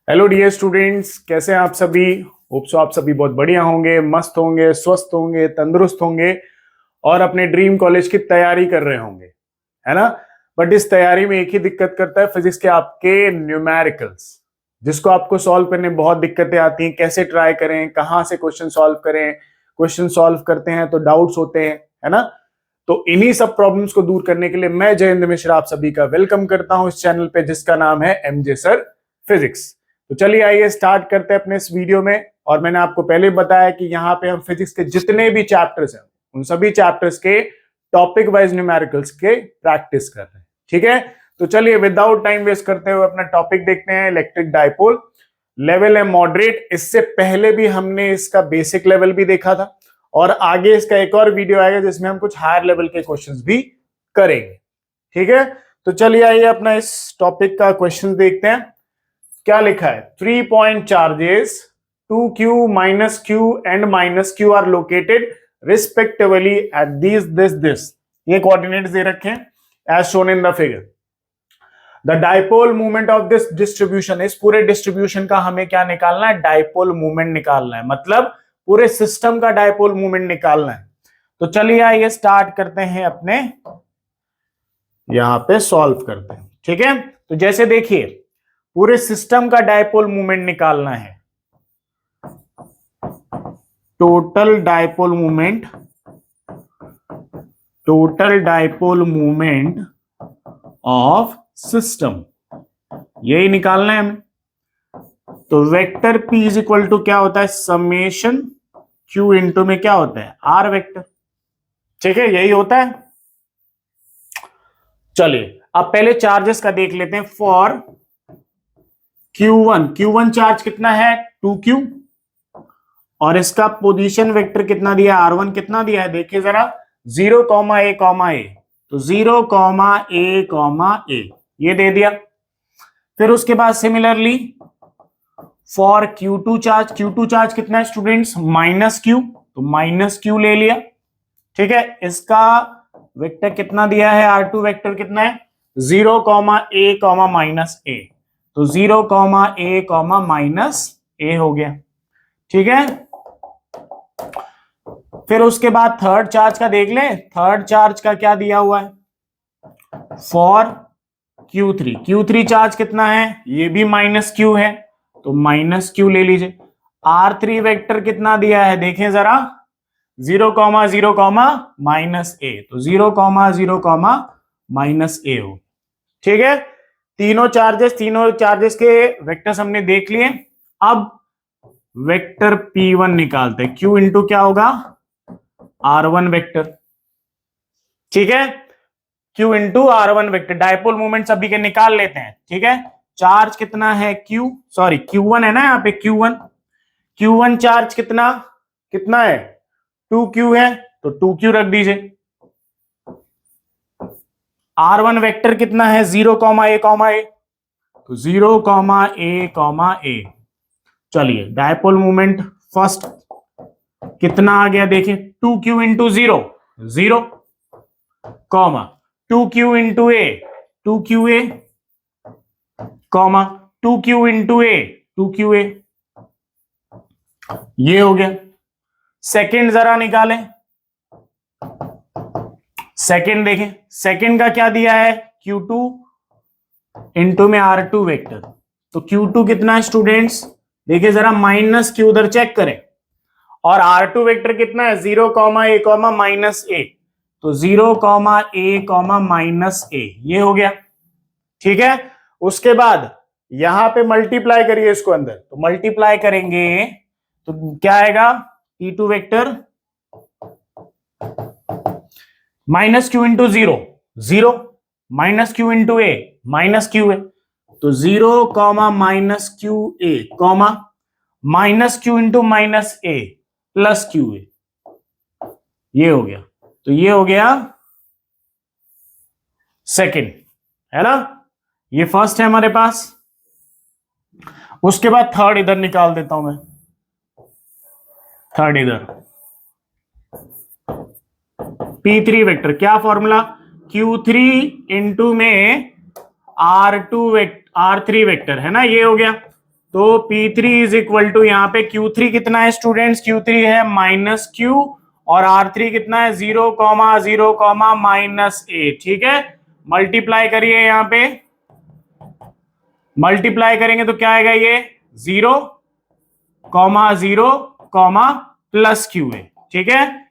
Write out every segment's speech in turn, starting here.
Hello dear students, कैसे हैं आप सभी। होप सो आप सभी बहुत बढ़िया होंगे, मस्त होंगे, स्वस्थ होंगे, तंदुरुस्त होंगे और अपने ड्रीम कॉलेज की तैयारी कर रहे होंगे, है ना। बट इस तैयारी में एक ही दिक्कत करता है, फिजिक्स के आपके न्यूमेरिकल्स, जिसको आपको सॉल्व करने में बहुत दिक्कतें आती हैं। कैसे ट्राई करें, कहाँ से क्वेश्चन सॉल्व करें, क्वेश्चन सॉल्व करते हैं तो डाउट्स होते हैं, है ना। तो इन्हीं सब प्रॉब्लम्स को दूर करने के लिए मैं जयेंद्र मिश्रा आप सभी का वेलकम करता हूं इस चैनल पे, जिसका नाम है एमजे सर फिजिक्स। तो चलिए आइए स्टार्ट करते हैं अपने इस वीडियो में। और मैंने आपको पहले बताया कि यहाँ पे हम फिजिक्स के जितने भी चैप्टर्स हैं उन सभी चैप्टर्स के टॉपिक वाइज न्यूमेरिकल्स के प्रैक्टिस कर रहे हैं, ठीक है। तो चलिए विदाउट टाइम वेस्ट करते हुए अपना टॉपिक देखते हैं। इलेक्ट्रिक डाइपोल लेवल है मॉडरेट। इससे पहले भी हमने इसका बेसिक लेवल भी देखा था और आगे इसका एक और वीडियो आएगा जिसमें हम कुछ हायर लेवल के क्वेश्चंस भी करेंगे, ठीक है। तो चलिए आइए अपना इस टॉपिक का क्वेश्चन देखते हैं। क्या लिखा है, 3 point charges 2q -q and -q are located respectively at this ये कोऑर्डिनेट्स दे रखे हैं as shown in the figure. The dipole movement of this distribution, इस पूरे डिस्ट्रीब्यूशन का हमें क्या निकालना है, डाइपोल मूवमेंट निकालना है, मतलब पूरे सिस्टम का डाइपोल मूवमेंट निकालना है। तो चलिए आइए स्टार्ट करते हैं, अपने यहां पे सॉल्व करते हैं, ठीक है। तो जैसे देखिए पूरे सिस्टम का डाइपोल मूवमेंट निकालना है, total dipole movement, total dipole movement of system, यही निकालना है हमें। तो vector p is equal to क्या होता है, समेशन q इंटू में क्या होता है, r वेक्टर, ठीक है, यही होता है। चलिए अब पहले चार्जेस का देख लेते हैं। फॉर q1 चार्ज कितना है 2q और इसका पोजीशन वेक्टर कितना दिया है, r1 कितना दिया है, देखिए जरा 0, a, तो 0, a, ये दे दिया। फिर उसके बाद सिमिलरली फॉर q2 चार्ज कितना है स्टूडेंट्स, -q, तो -q ले लिया, ठीक है। इसका वेक्टर कितना दिया है, r2 वेक्टर कितना है 0, a, -a, तो 0, a, -a हो गया, ठीक है। फिर उसके बाद थर्ड चार्ज का देख ले। थर्ड चार्ज का क्या दिया हुआ है, फॉर q3 चार्ज कितना है, ये भी -q है, तो -q ले लीजिए। r3 वेक्टर कितना दिया है, देखें जरा 0, 0, -a, तो 0, 0, -a हो, ठीक है। तीनों चार्जेस के वेक्टर्स हमने देख लिए। अब वेक्टर p1 निकालते हैं, q इंटू क्या होगा, r1 वेक्टर, ठीक है। q into r1 vector, dipole movement सभी के निकाल लेते हैं, ठीक है। चार्ज कितना है q1 है ना, यहाँ पे q1 चार्ज कितना कितना है 2q है, तो 2q रख दीजिए। r1 वेक्टर कितना है 0, a, तो 0, a। चलिए डाइपोल मूवमेंट फर्स्ट कितना आ गया, देखिए 2q into 0, 0, 2q into a, 2qa, 2q into a, 2qa, ये हो गया। सेकंड जरा निकालें, सेकंड देखें, सेकंड का क्या दिया है, q2 इंटू में r2 वेक्टर, तो q2 कितना है स्टूडेंट्स, देखिए जरा -q उधर चेक करें, और r2 वेक्टर कितना है 0, a, -a, तो 0, a, -a, ये हो गया, ठीक है। उसके बाद यहां पे मल्टीप्लाई करिए इसको अंदर, तो मल्टीप्लाई करेंगे तो क्या आएगा, t2 vector -q into 0, 0, -q into a, -q है, तो 0, -qa, -q into -a plus q है, ये हो गया। तो ये हो गया सेकंड, है ना, ये फर्स्ट है हमारे पास। उसके बाद थर्ड इधर निकाल देता हूं मैं, थर्ड इधर p3 वेक्टर, क्या फॉर्मूला, q3 इंटू में r3 वेक्टर है ना, ये हो गया। तो P3 इज इक्वल टू यहाँ पे Q3 कितना है स्टूडेंट्स, Q3 है -Q और R3 कितना है 0,0, -A। ठीक है, मल्टीप्लाई करिए, यहाँ पे मल्टीप्लाई करेंगे तो क्या आएगा, ये 0,0, प्लस QA। ठीक है,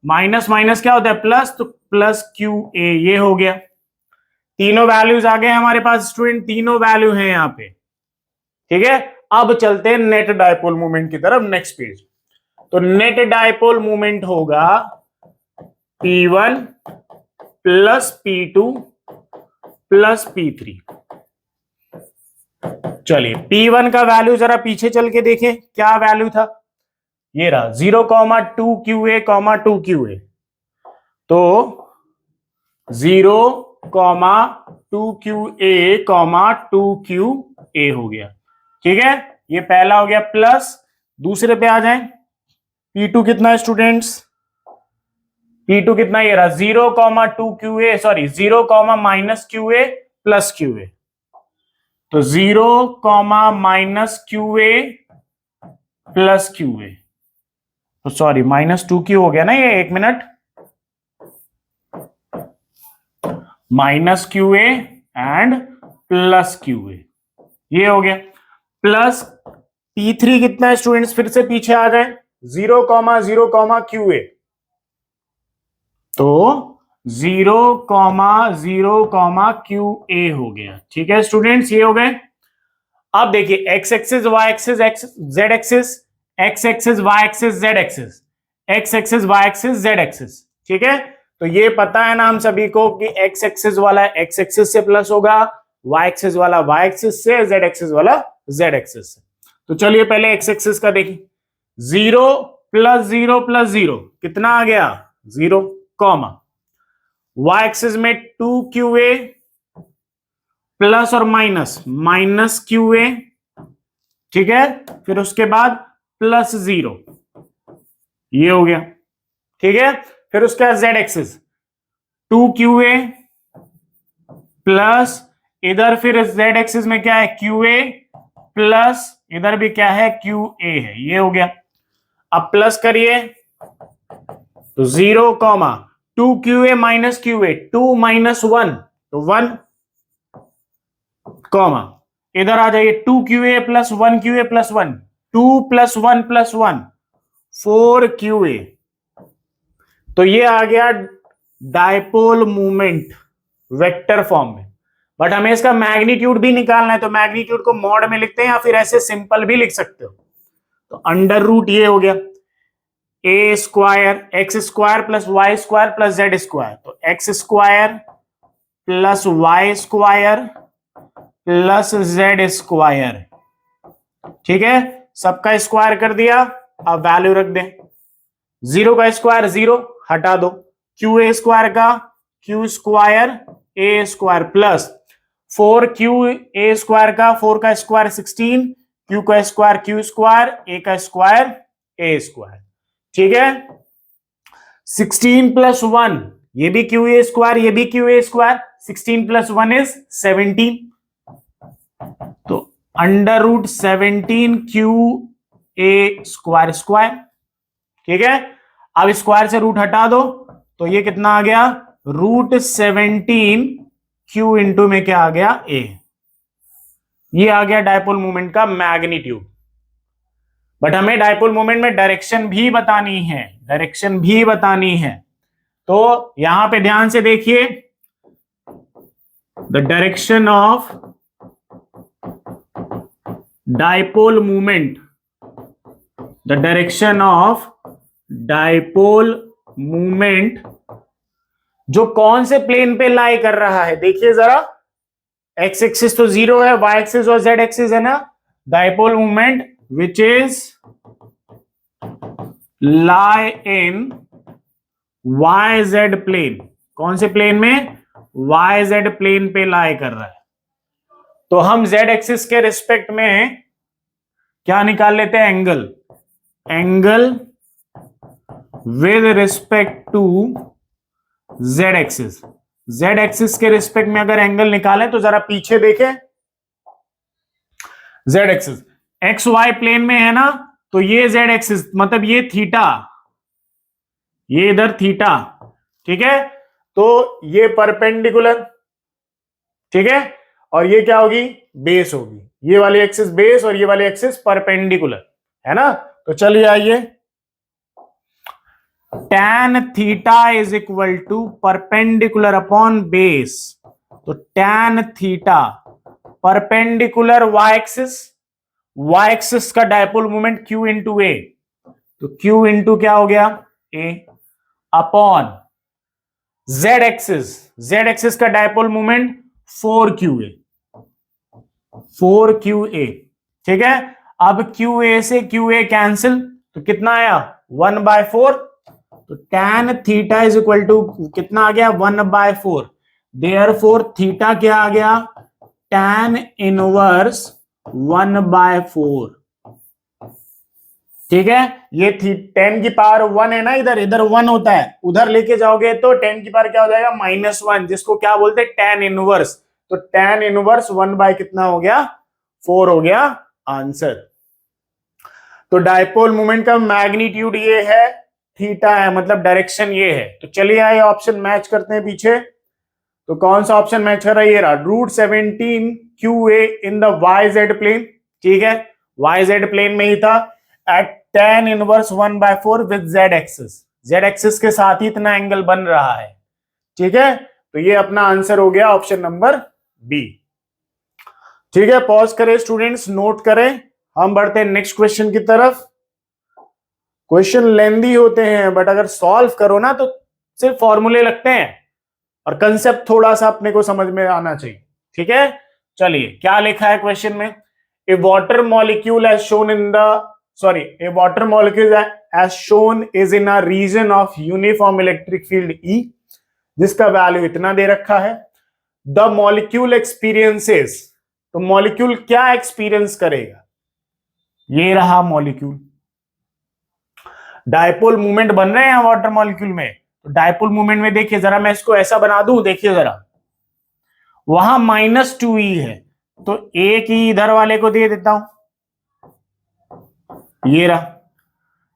माइनस माइनस क्या होता है, प्लस, तो प्लस QA ये हो गया। तीनों वैल्यूज आ गए हमारे पास स्टूडेंट, तीनों वैल्यू हैं यहाँ पे। ठीक है, अब चलते हैं नेट डायपोल मोमेंट की तरफ, नेक्स्ट पेज। तो नेट डायपोल मोमेंट होगा P1 plus P2 plus P3। चलिए P1 का वैल्यू जरा पीछे चल के देखें, क्या वैल्यू था, ये रहा 0,2QA, 2QA। तो 0,2QA, 2QA हो गया। ठीक है, ये पहला हो गया प्लस। दूसरे पे आ जाएं, P2 कितना है स्टूडेंट्स, P2 कितना, ये रहा 0,2QA, sorry 0,-QA plus QA। तो 0,-QA प्लस QA, तो सॉरी -2Q हो गया ना ये, एक minute, -QA and plus QA, ये हो गया। प्लस P3 कितना है स्टूडेंट्स, फिर से पीछे आ जाए, 0,0, तो 0,0, QA हो गया। ठीक है स्टूडेंट्स, ये हो गए। अब देखिए X axis, Y axis, Z axis, X axis, Y axis, Z axis, X axis, Y axis, Z axis. ठीक है, तो ये पता है ना हम सभी को कि एक्स एक्सिस वाला एक्स एक्सिस से प्लस होगा, वाई एक्सिस वाला वाई एक्सिस से, जेड एक्सिस वाला जेड एक्सिस से। तो चलिए पहले एक्स एक्सिस का देखिए, 0 प्लस 0 प्लस 0 कितना आ गया, 0, वाई एक्सिस में 2QA प्लस और माइनस QA। ठीक है, फिर उसके बाद प्लस 0, ये हो गया। ठीक है, फिर उसके बाद जेड एक्सिस 2QA प्लस, इधर फिर जेड एक्सिस में क्या है, QA प्लस, इधर भी क्या है, QA है, ये हो गया। अब प्लस करिए तो 0,2QA माइनस QA, 2 - 1 तो 1, इधर आ जाइए 2QA plus 1QA plus 1, 2 + 1 + 1 4QA। तो ये आ गया डायपोल मूवमेंट वेक्टर फॉर्म में। बट हमें इसका मैग्नीट्यूड भी निकालना है, तो मैग्नीट्यूड को मॉड में लिखते हैं या फिर ऐसे सिंपल भी लिख सकते हो। तो अंडर रूट ये हो गया a square x square plus y square plus z square, तो x square plus y square plus z square. ठीक है, सबका स्क्वायर कर दिया, अब वैल्यू रख दें। 0 का स्क्वायर 0 हटा दो, QA स्क्वायर का Q square A square plus 4QA square का 4 का स्क्वायर 16, Q का स्क्वायर Q स्क्वायर, A का स्क्वायर A स्क्वायर। ठीक है, 16 + 1 ये भी QA स्क्वायर, ये भी QA स्क्वायर, 16 + 1 इज 17, तो under root 17 QA square square. ठीक है, अब स्क्वायर से रूट हटा दो, तो ये कितना आ गया, √17 Q इंटू में क्या आ गया, A। ये आ गया डायपोल मोमेंट का मैग्नीट्यूड। बट हमें डायपोल मोमेंट में डायरेक्शन भी बतानी है, डायरेक्शन भी बतानी है। तो यहां पे ध्यान से देखिए, the direction of dipole movement, the direction of dipole movement जो कौन से प्लेन पे लाई कर रहा है, देखिए जरा, एक्स एक्सिस तो 0 है, वाई एक्सिस और जेड एक्सिस है ना। Dipole movement which is lie in YZ plane, कौन से प्लेन में, YZ प्लेन पे लाई कर रहा है। तो हम Z एक्सिस के रिस्पेक्ट में क्या निकाल लेते हैं, angle, angle with respect to Z axis. Z axis के रिस्पेक्ट में अगर एंगल निकालें तो जरा पीछे देखें, Z axis X Y plane में है ना, तो ये जेड एक्सिस मतलब ये थीटा, ये इधर थीटा, ठीक है, तो ये परपेंडिकुलर, ठीक है, और ये क्या होगी, बेस होगी, ये वाली एक्सिस बेस और ये वाली एक्सिस परपेंडिकुलर, है ना। तो चलिए आइए, tan theta is equal to perpendicular upon base, तो tan theta perpendicular y axis का dipole moment q into A, तो q इंटू क्या हो गया a अपॉन z एक्सिस का डायपोल मोमेंट 4qa, ठीक है। अब qa से qa कैंसिल, तो कितना आया 1/4, तो tan theta is equal to कितना आ गया 1/4, देयरफॉर थीटा क्या आ गया tan इनवर्स 1/4, ठीक है। ये 10 की पावर 1 है ना, इधर इधर 1 होता है, उधर लेके जाओगे तो 10 की पावर क्या हो जाएगा -1, जिसको क्या बोलते हैं tan इनवर्स, तो tan इनवर्स 1 बाय कितना हो गया 4 हो गया आंसर। तो डायपोल मोमेंट का मैग्नीट्यूड ये है, थीटा है, मतलब डायरेक्शन ये है। तो चलिए आइए ऑप्शन मैच करते हैं पीछे, तो कौन सा ऑप्शन मैच कर रहा है, ये रहा √17 QA in the YZ plane, ठीक है, YZ प्लेन में ही था, at tan inverse 1/4 with Z axis के साथ ही इतना एंगल बन रहा है, ठीक है। तो ये अपना आंसर हो गया ऑप्शन नंबर बी, ठीक है। पॉज करें स्टूडेंट्स, नोट करें, हम बढ़ते हैं नेक्स्ट क्वेश्चन की तरफ। क्वेश्चन लेंदी होते हैं बट अगर सॉल्व करो ना तो सिर्फ फॉर्मूले लगते हैं और कंसेप्ट थोड़ा सा अपने को समझ में आना चाहिए, ठीक है। चलिए क्या लिखा है क्वेश्चन में, a water molecule as shown in the a water molecule as shown is in a region of uniform electric field E, जिसका वैल्यू इतना दे रखा है। द मॉलिक्यूल एक्सपीरियंसेस, तो मॉलिक्यूल क्या एक्सपीरियंस करेगा, ये रहा मॉलिक्यूल, डायपोल मूवमेंट बन रहे हैं वाटर मॉलिक्यूल में, तो डायपोल मूवमेंट में देखिए जरा, मैं इसको ऐसा बना दूं, देखिए जरा, वहां -2e है, तो एक ही इधर वाले को दे देता हूं, ये रहा।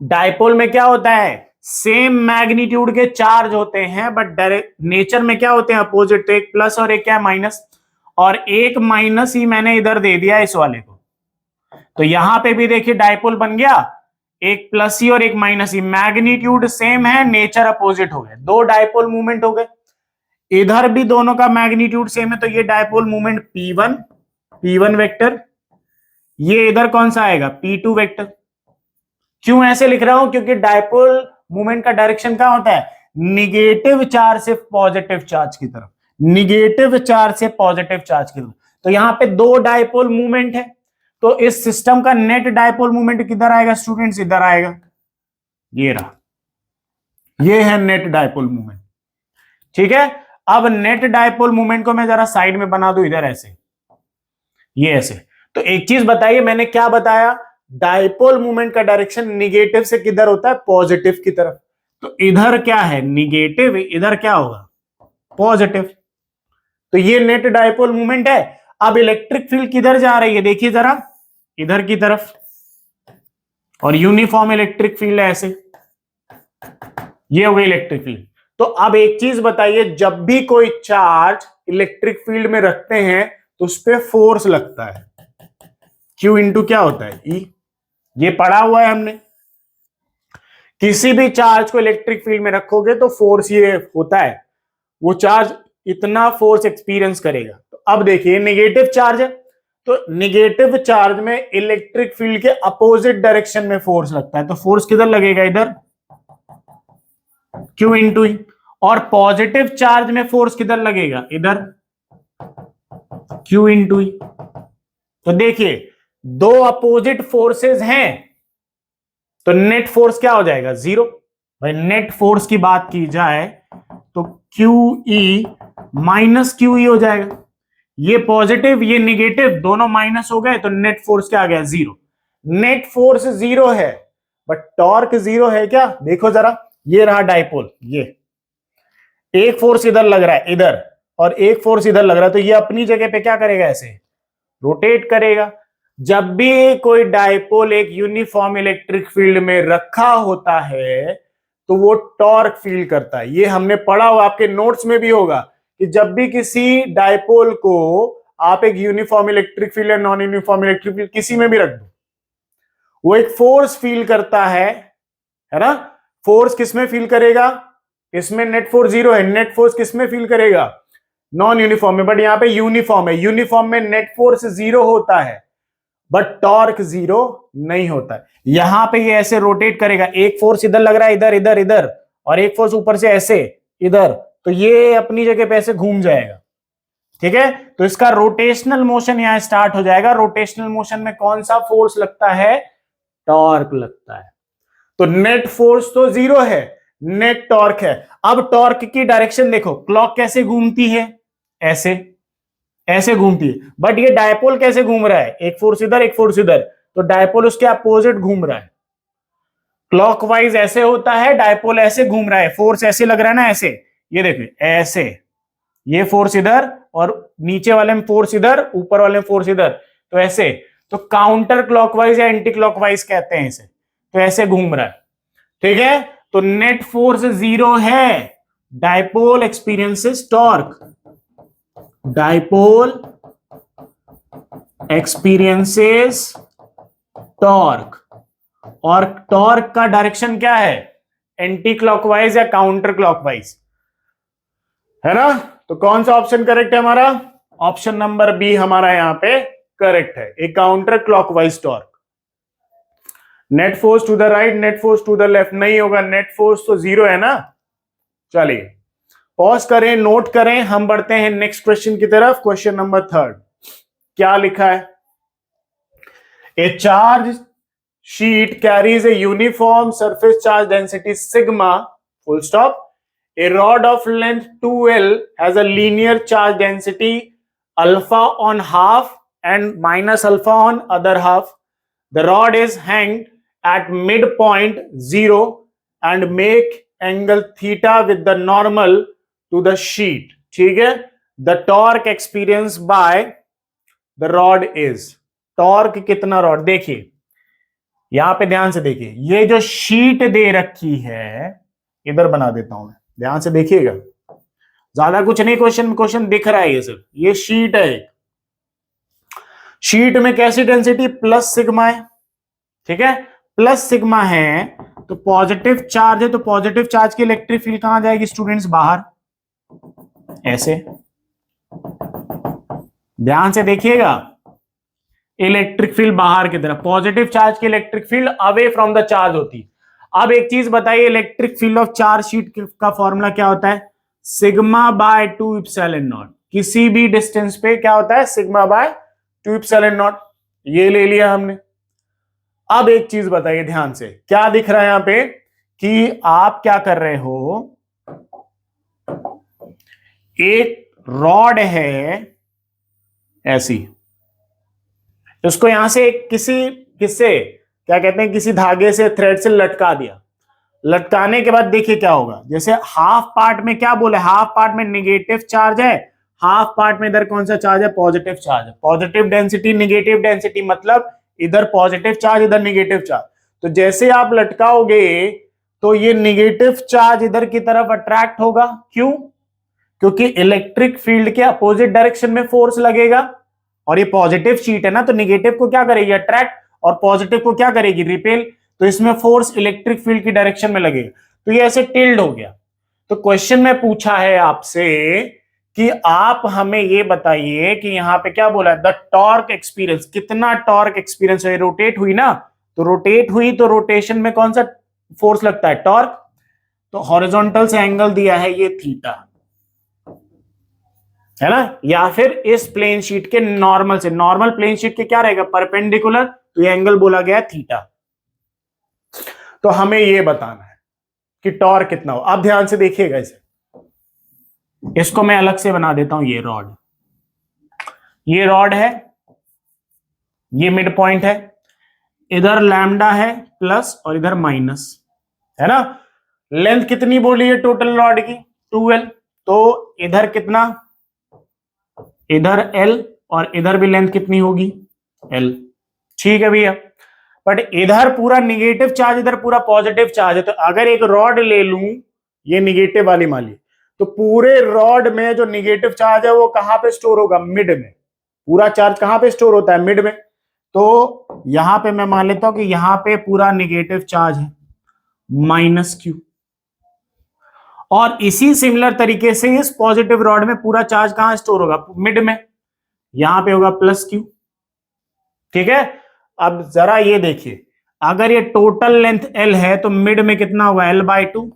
डायपोल में क्या होता है, सेम मैग्नीट्यूड के चार्ज होते हैं बट डायरेक्ट नेचर में क्या होते हैं अपोजिट, तो एक प्लस और एक क्या माइनस, और एक माइनस ही मैंने इधर दे दिया इस वाले को, तो यहां पे भी देखिए डायपोल बन गया, एक प्लस ही और एक माइनस ही, मैग्नीट्यूड सेम है, नेचर अपोजिट हो गए, दो डायपोल मूवमेंट हो गए। इधर भी दोनों का मैग्नीट्यूड सेम है, तो ये डायपोल मूवमेंट P1 वेक्टर, ये इधर कौन सा आएगा P2 वेक्टर। क्यों ऐसे लिख रहा हूं, क्योंकि डायपोल मूवमेंट का डायरेक्शन क्या होता है, निगेटिव चार्ज से पॉजिटिव चार्ज की तरफ, निगेटिव चार्ज से पॉजिटिव चार्ज की तरफ, तो यहां पे दो डायपोल मूवमेंट है, तो इस सिस्टम का नेट डायपोल मूवमेंट किधर आएगा स्टूडेंट्स, इधर आएगा, ये रहा, ये है नेट डायपोल मूवमेंट, ठीक है। अब नेट डायपोल मूवमेंट को मैं जरा साइड में बना दूं, इधर ऐसे, ये ऐसे, तो एक चीज बताइए, मैंने क्या बताया, डायपोल मूवमेंट का डायरेक्शन निगेटिव से किधर होता है, पॉजिटिव की तरफ, तो इधर क्या है निगेटिव, इधर क्या होगा पॉजिटिव, तो ये नेट डायपोल मूवमेंट है। अब इलेक्ट्रिक फील्ड किधर जा रही है, देखिए जरा, इधर की तरफ, और यूनिफॉर्म इलेक्ट्रिक फील्ड है ऐसे, ये हो गई इलेक्ट्रिक फील्ड। तो अब एक चीज बताइए, जब भी कोई चार्ज इलेक्ट्रिक फील्ड में रखते हैं तो उस पर फोर्स लगता है, Q इंटू क्या होता है E, ये पढ़ा हुआ है हमने। किसी भी चार्ज को इलेक्ट्रिक फील्ड में रखोगे तो फोर्स ये होता है, वो चार्ज इतना फोर्स एक्सपीरियंस करेगा। तो अब देखिए नेगेटिव चार्ज है, तो नेगेटिव चार्ज में इलेक्ट्रिक फील्ड के अपोजिट डायरेक्शन में फोर्स लगता है, तो फोर्स किधर लगेगा, इधर Q इंटू E, और पॉजिटिव चार्ज में फोर्स किधर लगेगा, इधर Q इंटू E। तो देखिए दो अपोजिट फोर्सेस हैं, तो नेट फोर्स क्या हो जाएगा 0। भाई नेट फोर्स की बात की जाए तो QE माइनस QE हो जाएगा, ये पॉजिटिव ये निगेटिव दोनों माइनस हो गए, तो नेट फोर्स क्या आ गया 0। नेट फोर्स 0 है बट टॉर्क 0 है क्या, देखो जरा, ये रहा डायपोल, ये एक फोर्स इधर लग रहा है इधर और एक फोर्स इधर लग रहा है, तो ये अपनी जगह पे क्या करेगा, ऐसे रोटेट करेगा। जब भी कोई डायपोल एक यूनिफॉर्म इलेक्ट्रिक फील्ड में रखा होता है तो वो टॉर्क फील करता है। ये हमने पढ़ा हुआ, आपके नोट्स में भी होगा कि जब भी किसी डायपोल को आप एक यूनिफॉर्म इलेक्ट्रिक फील्ड या नॉन यूनिफॉर्म इलेक्ट्रिक फील्ड किसी में भी रख दो, वो एक फोर्स फील करता है ना। फोर्स किसमें फील करेगा? इसमें नेट फोर्स 0 है, नेट फोर्स किसमें फील करेगा? नॉन यूनिफॉर्म में। बट यहां पे यूनिफॉर्म है, यूनिफॉर्म में नेट फोर्स 0 होता है बट टॉर्क 0 नहीं होता है। यहां पे ये ऐसे रोटेट करेगा, एक फोर्स इधर लग रहा है, इधर इधर इधर, और एक फोर्स ऊपर से ऐसे इधर, तो ये अपनी जगह पे ऐसे घूम जाएगा। ठीक है, तो इसका रोटेशनल मोशन यहां स्टार्ट हो जाएगा। रोटेशनल मोशन में कौन सा फोर्स लगता है? टॉर्क लगता है। तो नेट फोर्स तो 0 है, नेट टॉर्क है। अब टॉर्क की डायरेक्शन देखो, क्लॉक कैसे घूमती है? ऐसे ऐसे घूमती है। बट ये डायपोल कैसे घूम रहा है? एक फोर्स इधर एक फोर्स इधर, तो डायपोल उसके अपोजिट घूम रहा है। क्लॉकवाइज ऐसे होता है, डायपोल ऐसे घूम रहा है, फोर्स ऐसे लग रहा है ना, ऐसे। ये देखिए ऐसे, ये फोर्स इधर और नीचे वाले में फोर्स इधर, ऊपर वाले में फोर्स इधर, तो ऐसे। तो काउंटर क्लॉकवाइज या एंटी क्लॉकवाइज कहते हैं इसे। तो ऐसे घूम रहा है। ठीक है, तो नेट फोर्स 0 है, dipole experiences torque, dipole experiences torque. और टॉर्क का डायरेक्शन क्या है? एंटी क्लॉकवाइज या काउंटर क्लॉकवाइज, है ना। तो कौन सा ऑप्शन करेक्ट है हमारा? ऑप्शन नंबर बी हमारा यहां पे करेक्ट है, a counter clockwise torque. Net force to the right, net force to the left नहीं होगा, नेट फोर्स तो 0 है ना। चलिए पॉज करें, नोट करें, हम बढ़ते हैं नेक्स्ट क्वेश्चन की तरफ। क्वेश्चन नंबर 3 क्या लिखा है? ए charge sheet carries a uniform surface charge density sigma, full stop. A rod of length 2L has a linear charge density alpha on half and minus alpha on other half. The rod is hanged at midpoint 0 and make angle theta with the normal to the sheet. ठीक है, the torque experienced by the rod is, torque कितना rod? देखिए यहां पे ध्यान से देखिए, ये जो शीट दे रखी है, इधर बना देता हूं मैं, ध्यान से देखिएगा, ज्यादा कुछ नहीं, क्वेश्चन दिख रहा है ये सिर्फ, ये शीट है। शीट में कैसी डेंसिटी? प्लस सिग्मा है। ठीक है, प्लस सिग्मा है तो पॉजिटिव चार्ज है, तो पॉजिटिव चार्ज की इलेक्ट्रिक फील्ड कहां जाएगी स्टूडेंट्स? बाहर, ऐसे। ध्यान से देखिएगा, इलेक्ट्रिक फील्ड बाहर की तरफ, पॉजिटिव चार्ज की electric field away from the charge होती। अब एक चीज बताइए, electric field of charge sheet का फॉर्मूला क्या होता है? Sigma bye 2 epsilon not. किसी भी डिस्टेंस पे क्या होता है? Sigma bye 2 epsilon not. ये ले लिया हमने। अब एक चीज बताइए ध्यान से, क्या दिख रहा है यहां पे कि आप क्या कर रहे हो, एक रॉड है ऐसी, उसको यहां से किससे क्या कहते हैं, किसी धागे से, थ्रेड से लटका दिया। लटकाने के बाद देखिए क्या होगा, जैसे हाफ पार्ट में क्या बोले, हाफ पार्ट में निगेटिव चार्ज है, हाफ पार्ट में इधर कौन सा चार्ज है? पॉजिटिव चार्ज है। पॉजिटिव डेंसिटी निगेटिव डेंसिटी, मतलब इधर पॉजिटिव चार्ज इधर निगेटिव चार्ज। तो जैसे आप लटकाओगे तो ये निगेटिव चार्ज इधर की तरफ अट्रैक्ट होगा। क्यों? क्योंकि इलेक्ट्रिक फील्ड के अपोजिट डायरेक्शन में फोर्स लगेगा, और ये पॉजिटिव शीट है ना, तो निगेटिव को क्या करेगी? अट्रैक्ट, और पॉजिटिव को क्या करेगी? रिपेल। तो इसमें फोर्स इलेक्ट्रिक फील्ड की डायरेक्शन में लगेगा, तो ये ऐसे टिल्ड हो गया। तो क्वेश्चन में पूछा है आपसे कि आप हमें ये बताइए कि यहां पे क्या बोला है? द टॉर्क एक्सपीरियंस, कितना टॉर्क एक्सपीरियंस है? रोटेट हुई ना, तो रोटेट हुई तो रोटेशन में कौन सा फोर्स लगता है? टॉर्क। तो हॉरिजॉन्टल से एंगल दिया है ये थीटा, है ना, या फिर इस प्लेन शीट के नॉर्मल से, नॉर्मल प्लेन शीट के क्या रहेगा? परपेंडिकुलर, तो ये एंगल बोला गया थीटा। तो हमें ये बताना है कि टॉर्क कितना हो। अब ध्यान से देखिएगा इसे, इसको मैं अलग से बना देता हूं। ये रॉड है, ये मिड पॉइंट है, इधर लैम्डा है प्लस और इधर माइनस, है ना। लेंथ कितनी बोली है टोटल रॉड की? 2L। तो इधर कितना? इधर L, और इधर भी लेंथ कितनी होगी? L। ठीक है भैया। बट इधर पूरा निगेटिव चार्ज, इधर पूरा पॉजिटिव चार्ज है, तो अगर एक रॉड ले लूं, ये निगेटिव वाली मान ली, तो पूरे रॉड में जो निगेटिव चार्ज है वो कहां पे स्टोर होगा? मिड में। पूरा चार्ज कहां पे स्टोर होता है? मिड में। तो यहां पे मैं मान लेता हूं कि यहां पे पूरा निगेटिव चार्ज है, -Q। और इसी सिमिलर तरीके से इस पॉजिटिव रॉड में पूरा चार्ज कहां स्टोर होगा? मिड में। यहां पे होगा +Q। ठीक है। अब जरा ये देखिए, अगर ये टोटल लेंथ L है तो मिड में कितना होगा? L/2।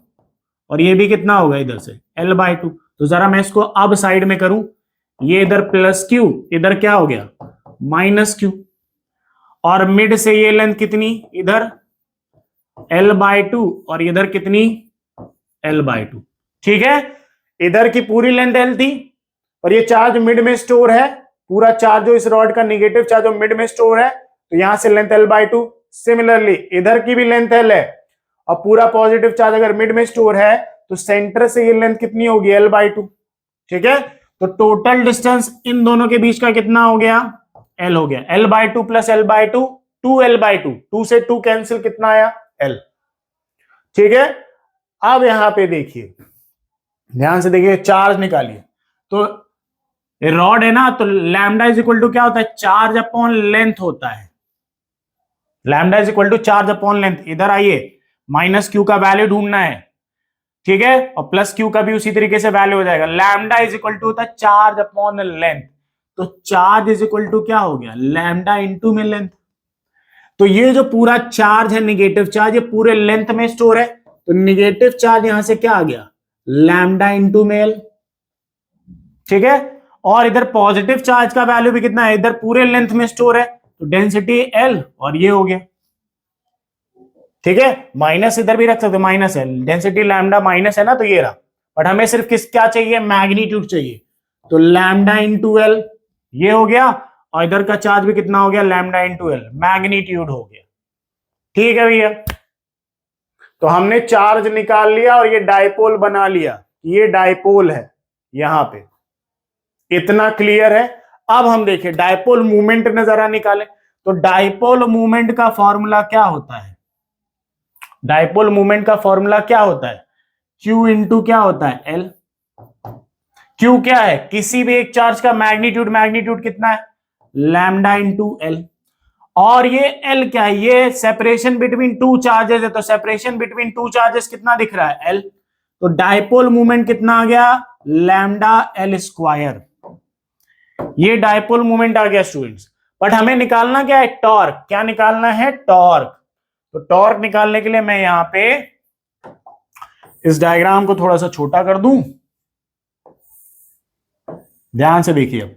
और ये भी कितना होगा इधर से? L/2। तो जरा मैं इसको अब साइड में करूं, ये इधर +Q, इधर क्या हो गया? -Q। और मिड से ये लेंथ कितनी? इधर L/2 और इधर कितनी? L/2। ठीक है। इधर की पूरी लेंथ L थी और ये चार्ज मिड में स्टोर है, पूरा चार्ज जो इस रॉड का निगेटिव चार्ज जो मिड में स्टोर है, तो यहां से लेंथ L/2। सिमिलरली इधर की भी लेंथ L है और पूरा पॉजिटिव चार्ज अगर मिड में स्टोर है तो सेंटर से ये लेंथ कितनी होगी? L/2। ठीक है। तो टोटल डिस्टेंस इन दोनों के बीच का कितना हो गया? L हो गया। L/2 + L/2 2L/2, 2 से 2 कैंसिल, कितना आया? L। ठीक है। अब यहां पे देखिए, ध्यान से देखिए, चार्ज निकालिए। तो रॉड है ना, तो लैम्डा इज इक्वल टू क्या होता है? चार्ज अपॉन लेंथ होता है। Lambda is equal to charge upon length. इधर आइए, -Q का वैल्यू ढूंढना है। ठीक है। और +Q का भी उसी तरीके से वैल्यू हो जाएगा। लैम्डा इज इक्वल टू होता है चार्ज अपॉन लेंथ। तो चार्ज इज इक्वल टू क्या हो गया? लैम्डा इंटू में लेंथ। तो ये जो पूरा चार्ज है, निगेटिव चार्ज, ये पूरे लेंथ में स्टोर है, तो निगेटिव चार्ज यहां से क्या आ गया? लैम्डा इंटू में L। ठीक है। और इधर पॉजिटिव चार्ज का वैल्यू भी कितना है? इधर पूरे लेंथ में स्टोर है, तो डेंसिटी L, और ये हो गया। ठीक है। माइनस इधर भी रख सकते हो, -L, डेंसिटी लैम्डा माइनस है ना, तो ये रहा। बट हमें सिर्फ क्या चाहिए? मैग्नीट्यूड चाहिए। तो लैम्डा इंटू L ये हो गया, और इधर का चार्ज भी कितना हो गया? लैम्डा इंटू L, मैग्नीट्यूड हो गया। ठीक है भैया। तो हमने चार्ज निकाल लिया और ये डायपोल बना लिया, ये डायपोल है यहां पे। इतना क्लियर है। अब हम देखें डायपोल मूवमेंट ने जरा निकाले। तो डायपोल मूवमेंट का फॉर्मूला क्या होता है? डायपोल मूवमेंट का फॉर्मूला क्या होता है? Q इंटू क्या होता है? L। Q क्या है? किसी भी एक चार्ज का मैग्नीट्यूड, मैग्नीट्यूड कितना है? Lambda into L। और ये L क्या है? ये सेपरेशन बिटवीन टू चार्जेस है, तो सेपरेशन बिटवीन टू चार्जेस कितना दिख रहा है? L। तो डायपोल मूवमेंट कितना आ गया? Lambda L²। ये डायपोल मूवमेंट आ गया स्टूडेंट्स। बट हमें निकालना क्या है? टॉर्क। क्या निकालना है? टॉर्क। तो टॉर्क निकालने के लिए मैं यहां पे इस डायग्राम को थोड़ा सा छोटा कर दूं, ध्यान से देखिए।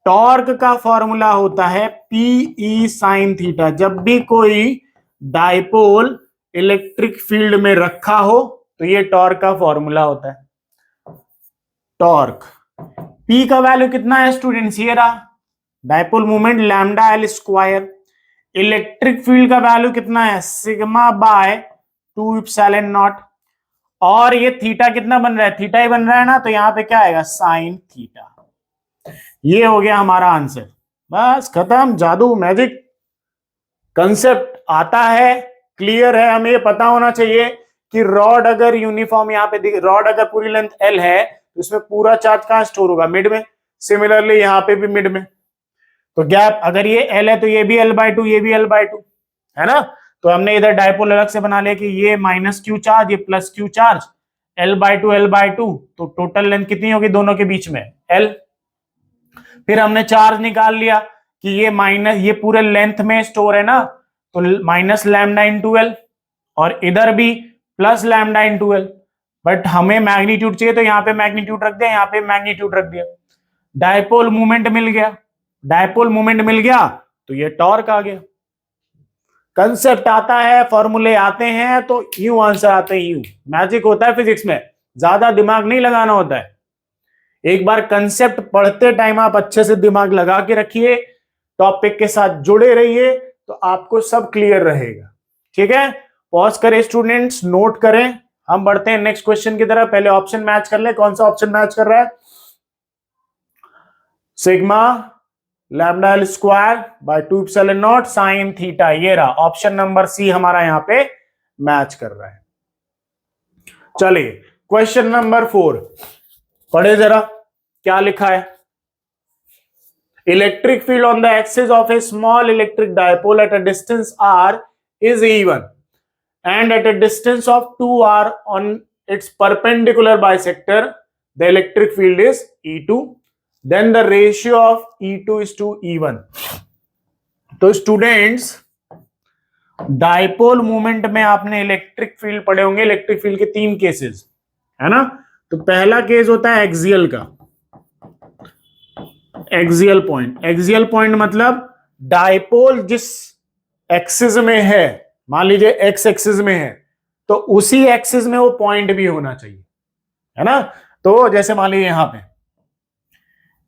टॉर्क का फॉर्मूला होता है PE sin थीटा। जब भी कोई डायपोल इलेक्ट्रिक फील्ड में रखा हो तो ये टॉर्क का फॉर्मूला होता है। टॉर्क P का वैल्यू कितना है स्टूडेंट्स? ये रहा, dipole movement lambda L²। Electric field का वैल्यू कितना है? σ/2ε0। और ये थीटा कितना बन रहा है? थीटा ही बन रहा है ना, तो यहां पे क्या आएगा? Sine theta. ये हो गया हमारा आंसर। बस खत्म, जादू, मैजिक। कंसेप्ट आता है, क्लियर है। हमें ये पता होना चाहिए कि रॉड अगर यूनिफॉर्म यहाँ पे रॉड अगर पूरी लेंथ L है तो इसमें पूरा चार्ज कहां स्टोर होगा? मिड में। सिमिलरली यहाँ पे भी मिड में। तो गैप अगर ये L है तो ये भी L/2, ये भी L/2 है ना। तो हमने इधर डायपोल अलग से बना लिया कि ये -Q चार्ज, ये +Q चार्ज, L/2 L/2, तो टोटल लेंथ कितनी होगी दोनों के बीच में? L। फिर हमने चार्ज निकाल लिया कि ये माइनस, ये पूरे लेंथ में स्टोर है ना, तो माइनस लैम्डा इंटू L, और इधर भी plus lambda into L। But हमें मैग्नीट्यूड चाहिए तो यहाँ पे मैग्नीट्यूड रख दिया, यहाँ पे मैग्नीट्यूड रख दिया। डायपोल मूवमेंट मिल गया। डायपोल मूवमेंट मिल गया तो ये टॉर्क आ गया। कंसेप्ट आता है, फॉर्मूले आते हैं, तो यूं आंसर आते हैं। यूं मैजिक होता है फिजिक्स में, ज्यादा दिमाग नहीं लगाना होता है। एक बार कंसेप्ट पढ़ते टाइम आप अच्छे से दिमाग लगा के रखिए, टॉपिक के साथ जुड़े रहिए, तो आपको सब क्लियर रहेगा। ठीक है। पॉज करें स्टूडेंट्स, नोट करें। हम बढ़ते हैं नेक्स्ट क्वेश्चन की तरफ। पहले ऑप्शन मैच कर ले। कौन सा ऑप्शन मैच कर रहा है? Sigma lambda L square by 2 epsilon not sine theta. ये रहा ऑप्शन नंबर सी हमारा यहां पे मैच कर रहा है। चलिए क्वेश्चन नंबर 4 पढ़े जरा, क्या लिखा है। Electric field on the axis of A small electric dipole at a distance r is E1 and at a distance of 2r on its perpendicular bisector the electric field is E2, then the ratio of E2 is to E1। तो students dipole movement में आपने electric field पढ़े होंगे। Electric field के 3 cases है ना। तो पहला केस होता है एक्सियल का, एक्सियल पॉइंट। एक्सियल पॉइंट मतलब डायपोल जिस एक्सिस में है, मान लीजिए एक्स एक्सिस में है, तो उसी एक्सिस में वो पॉइंट भी होना चाहिए, है ना। तो जैसे मान लीजिए यहां पे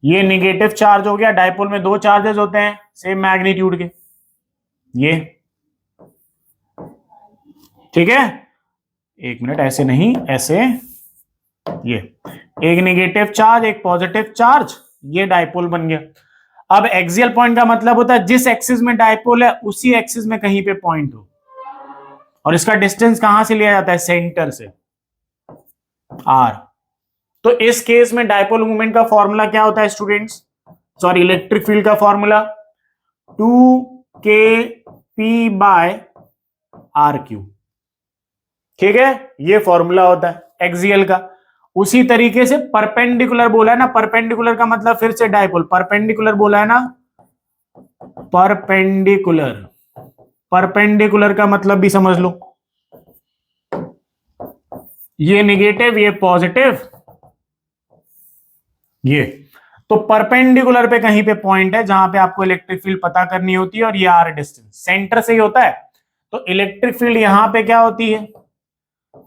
ये निगेटिव चार्ज हो गया। डायपोल में 2 चार्जेस होते हैं सेम मैग्नीट्यूड के, ये ठीक है। एक मिनट, ऐसे नहीं, ऐसे, ये एक निगेटिव चार्ज एक पॉजिटिव चार्ज, ये डायपोल बन गया। अब एक्सियल पॉइंट का मतलब होता है जिस एक्सिस में डायपोल है उसी एक्सिस में कहीं पे पॉइंट हो, और इसका डिस्टेंस कहां से लिया जाता है, सेंटर से, आर। तो इस केस में डायपोल मूवमेंट का फॉर्मूला क्या होता है स्टूडेंट्स, सॉरी इलेक्ट्रिक फील्ड का formula 2kp by R Q, ठीक है। ये फॉर्मूला होता है एक्सियल का। उसी तरीके से परपेंडिकुलर बोला है ना, परपेंडिकुलर का मतलब फिर से डायपोल, परपेंडिकुलर बोला है ना, परपेंडिकुलर, परपेंडिकुलर का मतलब भी समझ लो, ये नेगेटिव ये पॉजिटिव, ये तो परपेंडिकुलर पे कहीं पे पॉइंट है जहां पे आपको इलेक्ट्रिक फील्ड पता करनी होती है, और ये आर डिस्टेंस सेंटर से ही होता है। तो इलेक्ट्रिक फील्ड यहां पे क्या होती है,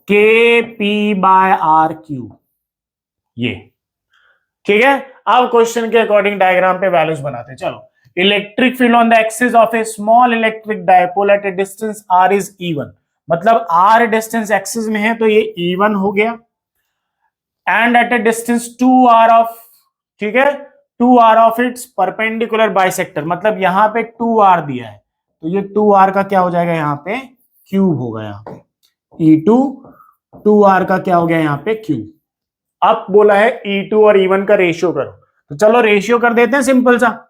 के पी बाय आर क्यूब, ये ठीक है। अब क्वेश्चन के अकॉर्डिंग डायग्राम पे वैल्यूज बनाते हैं। चलो, electric field on the axis of A small electric dipole eight a distance r is E1, मतलब r डिस्टेंस एक्सिस में है तो ये E1 हो गया, and at a distance 2r of, ठीक है, 2r of its perpendicular bisector, मतलब यहां पे 2r दिया है तो ये 2r का क्या हो जाएगा, यहां पे क्यूब होगा, यहां पे E2 2r का क्या हो गया यहां पे क्यूब। अब बोला है E2 और E1 का रेशियो करो, तो चलो रेशियो कर देते हैं सिंपल सा,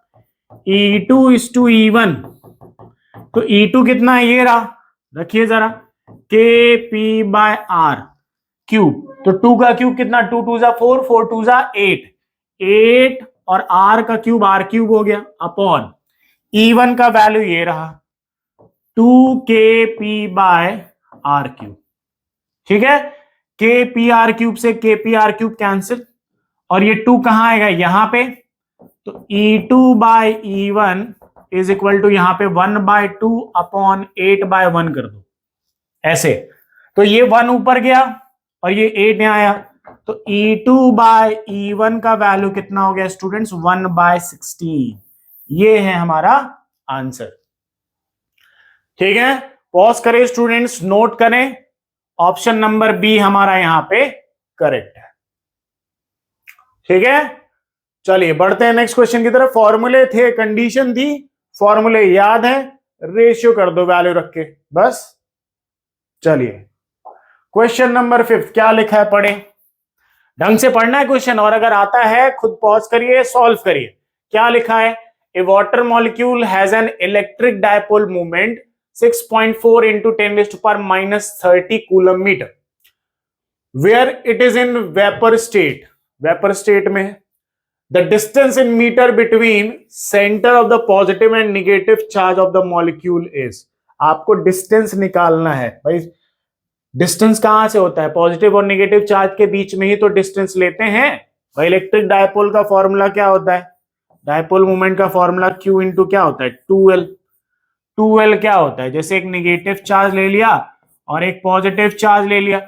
E2 is to E1। तो E2 कितना है, ये रहा, रखिए जरा, के पी बाय आर क्यूब। तो 2 का क्यूब कितना, 2 2 जा 4, 4 2 जा 8, 8 और r का क्यूब r क्यूब हो गया अपॉन E1 का वैल्यू ये रहा 2kp बाय आर क्यूब, ठीक है। के पी आर क्यूब से के पी आर क्यूब कैंसिल, और ये 2 कहां आएगा, यहां पे, तो E2 bye E1 is equal to यहां पे 1/2 अपॉन 8/1 कर दो ऐसे। तो ये 1 ऊपर गया और ये 8 यहां आया, तो E2 बाय E1 का वैल्यू कितना हो गया स्टूडेंट्स, 1/16। ये है हमारा आंसर, ठीक है। पॉज करें स्टूडेंट्स, नोट करें, ऑप्शन नंबर बी हमारा यहां पे करेक्ट है, ठीक है। चलिए बढ़ते हैं नेक्स्ट क्वेश्चन की तरफ। फॉर्मूले थे, कंडीशन थी, फॉर्मूले याद है, रेशियो कर दो वैल्यू रख के बस। चलिए क्वेश्चन नंबर 5 क्या लिखा है, पढ़े, ढंग से पढ़ना है क्वेश्चन, और अगर आता है खुद पॉज करिए, सॉल्व करिए। क्या लिखा है, a water molecule has an electric dipole movement 6.4 into 10⁻⁻30 coulomb metre, where it is in vapour state, vapour state में the distance in metre between centre of the positive and negative charge of the molecule is. आपको distance निकालना है भाई, distance कहां से होता है, positive और निगेटिव चार्ज के बीच में ही तो डिस्टेंस लेते हैं भाई। इलेक्ट्रिक डायपोल का फॉर्मूला क्या होता है, डायपोल मूवमेंट का फॉर्मूला Q इंटू क्या होता है 2L। 2L क्या होता है, जैसे एक निगेटिव चार्ज ले लिया और एक पॉजिटिव चार्ज ले लिया,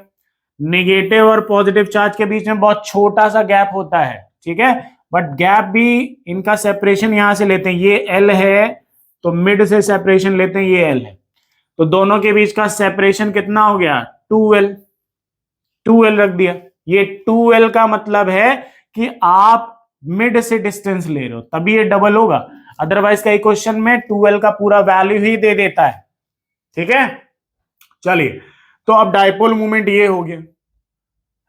निगेटिव और पॉजिटिव चार्ज के बीच में बहुत छोटा सा गैप होता है, ठीक है, बट गैप भी इनका सेपरेशन यहां से लेते हैं, ये L है तो मिड से सेपरेशन लेते हैं, ये L है, तो दोनों के बीच का सेपरेशन कितना हो गया 2L, 2L रख दिया। ये 2L का मतलब है कि आप मिड से डिस्टेंस ले रहे हो, तभी ये डबल होगा। अदरवाइज कई क्वेश्चन में 2L का पूरा वैल्यू ही दे देता है। ठीक है, चलिए तो अब डायपोल मोमेंट ये हो गया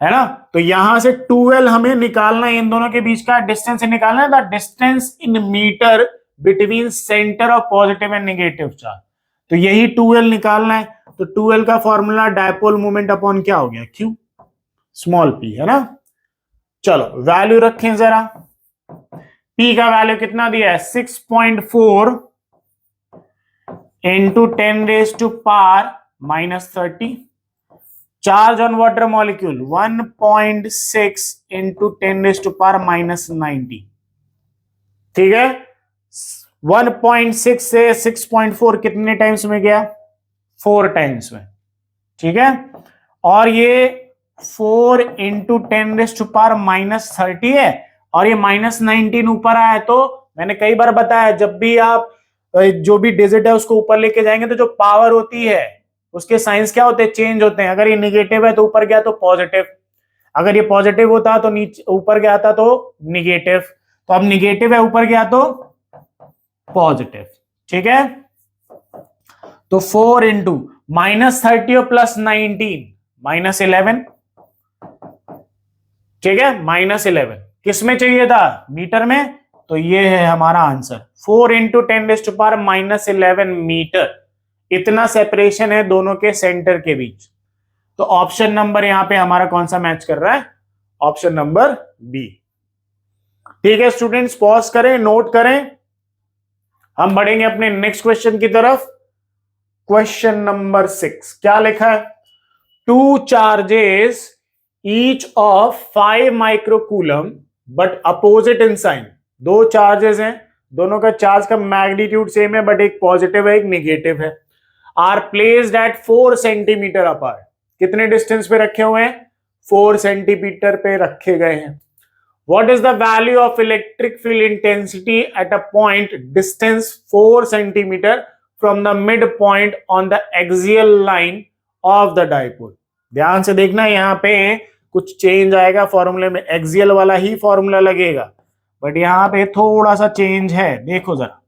है ना। तो यहां से 2L हमें निकालना है, इन दोनों के बीच का डिस्टेंस निकालना है, the distance in metre between centre of positive and negative charge. तो यही 2L निकालना है। तो 2L का फॉर्मूला डायपोल मोमेंट अपॉन क्या हो गया, Q स्मॉल p, है ना। चलो वैल्यू रखें जरा। P का वैल्यू कितना दिया है, 6.4 into 10⁻⁻30। Charge on water molecule 1.6 into 10⁻⁻90। ठीक है, 1.6 से 6.4 कितने टाइम्स में गया, 4 टाइम्स में। ठीक है, और ये 4 इंटू 10⁻⁻30 है, और ये -19 ऊपर आया। तो मैंने कई बार बताया, जब भी आप जो भी डिजिट है उसको ऊपर लेके जाएंगे तो जो पावर होती है उसके साइंस क्या होते हैं, चेंज होते हैं। अगर ये निगेटिव है तो ऊपर गया तो पॉजिटिव, अगर ये पॉजिटिव होता तो नीचे ऊपर गया था तो निगेटिव। तो अब निगेटिव है, ऊपर गया तो पॉजिटिव। ठीक है, तो 4 इंटू -30 और +19 -11। ठीक है, -11 किस में चाहिए था, मीटर में। तो ये है हमारा आंसर, 4 इंटू 10⁻⁻11 मीटर। इतना सेपरेशन है दोनों के सेंटर के बीच। तो ऑप्शन नंबर यहां पे हमारा कौन सा मैच कर रहा है, ऑप्शन नंबर बी। ठीक है स्टूडेंट्स, पॉज करें, नोट करें, हम बढ़ेंगे अपने नेक्स्ट क्वेश्चन की तरफ। क्वेश्चन नंबर 6 क्या लिखा है, 2 charges each of 5 microcoulomb but opposite in sign. 2 charges हैं, दोनों का चार्ज का मैग्नीट्यूड सेम है, बट एक पॉजिटिव है एक निगेटिव है। Are placed at 4 centimetre apart. कितने डिस्टेंस पे रखे हुए हैं, 4 सेंटीमीटर पे रखे गए हैं। What is the value of electric field intensity at a point distance 4 centimeter from the midpoint on the axial line of the dipole? ध्यान से देखना, यहां पे कुछ चेंज आएगा फॉर्मूले में, एक्सियल वाला ही फॉर्मूला लगेगा, बट यहां पे थोड़ा सा चेंज है। देखो जरा,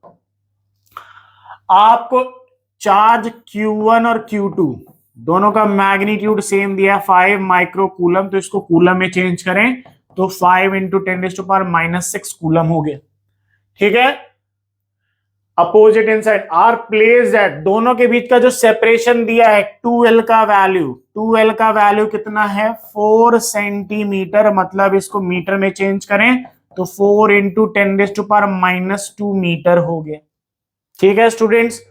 आपको चार्ज Q1 और Q2 दोनों का मैग्नीट्यूड सेम दिया 5 माइक्रोकूलम। तो इसको कूलम में चेंज करें तो 5 इंटू 10⁻⁻6 कूलम हो गया। ठीक है, opposite inside are placed at, दोनों के बीच का जो सेपरेशन दिया है 2L का वैल्यू, 2L का वैल्यू कितना है 4 सेंटीमीटर। मतलब इसको मीटर में चेंज करें तो 4 इंटू 10⁻⁻2 मीटर हो गया। ठीक है स्टूडेंट्स,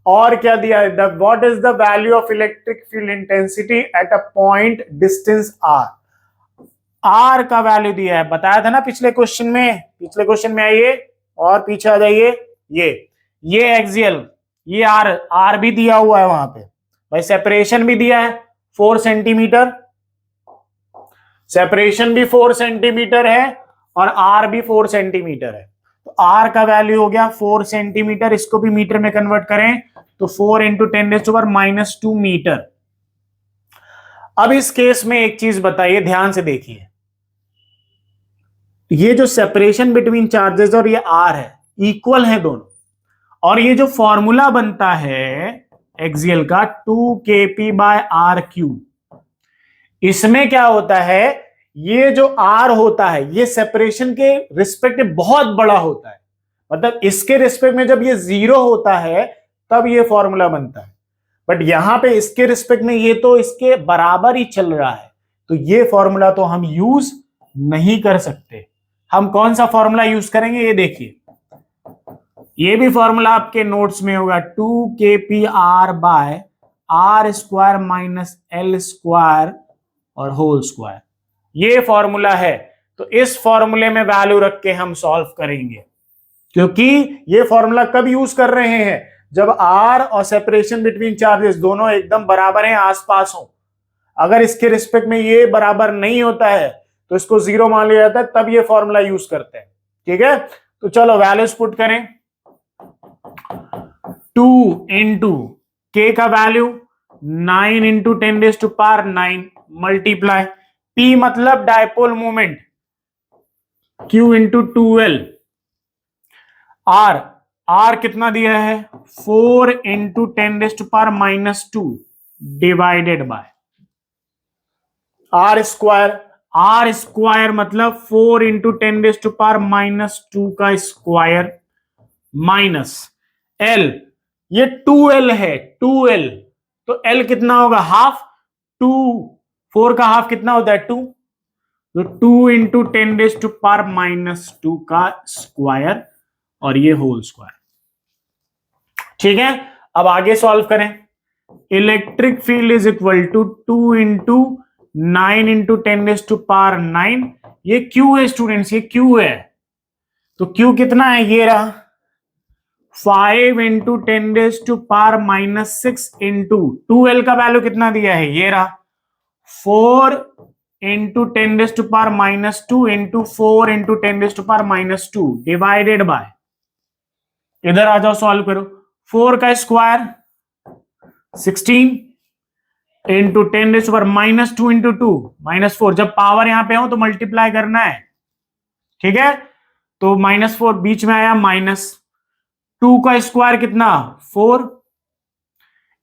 और क्या दिया है, what is the value of electric field intensity at a point distance R. R का वैल्यू दिया है, बताया था ना पिछले क्वेश्चन में। पिछले क्वेश्चन में आइए और पीछे आ जाइए, ये एक्सियल, ये आर भी दिया हुआ है वहां पे भाई। सेपरेशन भी दिया है 4 सेंटीमीटर, सेपरेशन भी 4 सेंटीमीटर है और आर भी 4 सेंटीमीटर है। तो आर का वैल्यू हो गया 4 सेंटीमीटर। इसको भी मीटर में कन्वर्ट करें तो 4 इंटू 10⁻⁻2 मीटर। अब इस केस में एक चीज बताइए, ध्यान से देखिए, ये जो सेपरेशन बिटवीन चार्जेस और ये आर है, इक्वल है दोनों। और ये जो फॉर्मूला बनता है एक्सियल का 2kp/r³, इसमें क्या होता है, ये जो आर होता है ये सेपरेशन के रिस्पेक्ट में बहुत बड़ा होता है। मतलब इसके रिस्पेक्ट में जब ये 0 होता है तब ये फॉर्मूला बनता है, बट यहां पे इसके रिस्पेक्ट में ये तो इसके बराबर ही चल रहा है। तो ये फॉर्मूला तो हम यूज नहीं कर सकते। हम कौन सा फॉर्मूला यूज करेंगे, ये देखिए, ये भी फॉर्मूला आपके नोट्स में होगा, 2kpr/r² - L² और होल²। ये फॉर्मूला है, तो इस फॉर्मूले में वैल्यू रख के हम सॉल्व करेंगे। क्योंकि ये फॉर्मूला कब यूज कर रहे हैं, जब आर और सेपरेशन बिटवीन चार्जेस दोनों एकदम बराबर हैं, आसपास हो। अगर इसके रिस्पेक्ट में ये बराबर नहीं होता है तो इसको 0 मान लिया जाता है, तब ये फॉर्मूला यूज करते हैं। ठीक है, तो चलो वैल्यूज पुट करें। 2 इंटू के का वैल्यू 9 इंटू 10⁻⁹ मल्टीप्लाई P मतलब dipole moment, Q into 2L, R, R कितना दिया है 4 into 10⁻⁻² divided by R square. R square मतलब 4 इंटू 10⁻⁻² का स्क्वायर माइनस एल, ये 2l है 2l, तो l कितना होगा हाफ, 2, 4 का हाफ कितना होता है 2, तो 2 इंटू 10⁻⁻² का स्क्वायर और ये होल स्क्वायर। ठीक है, अब आगे सॉल्व करें। Electric field is equal to 2 into 9 into 10⁻⁹, ये क्यू है स्टूडेंट्स, ये क्यू है, तो क्यू कितना है ये रहा 5 इंटू 10⁻⁻6 इंटू 2l का वैल्यू कितना दिया है ये रहा 4 into 10⁻⁻² into 4 into 10⁻⁻² divided bye, इधर आ जाओ सॉल्व करो, 4 का स्क्वायर 16 इंटू 10⁻² इंटू 2 -4, जब पावर यहां पे हो तो मल्टीप्लाई करना है, ठीक है, तो -4 बीच में आया माइनस, 2 का स्क्वायर कितना 4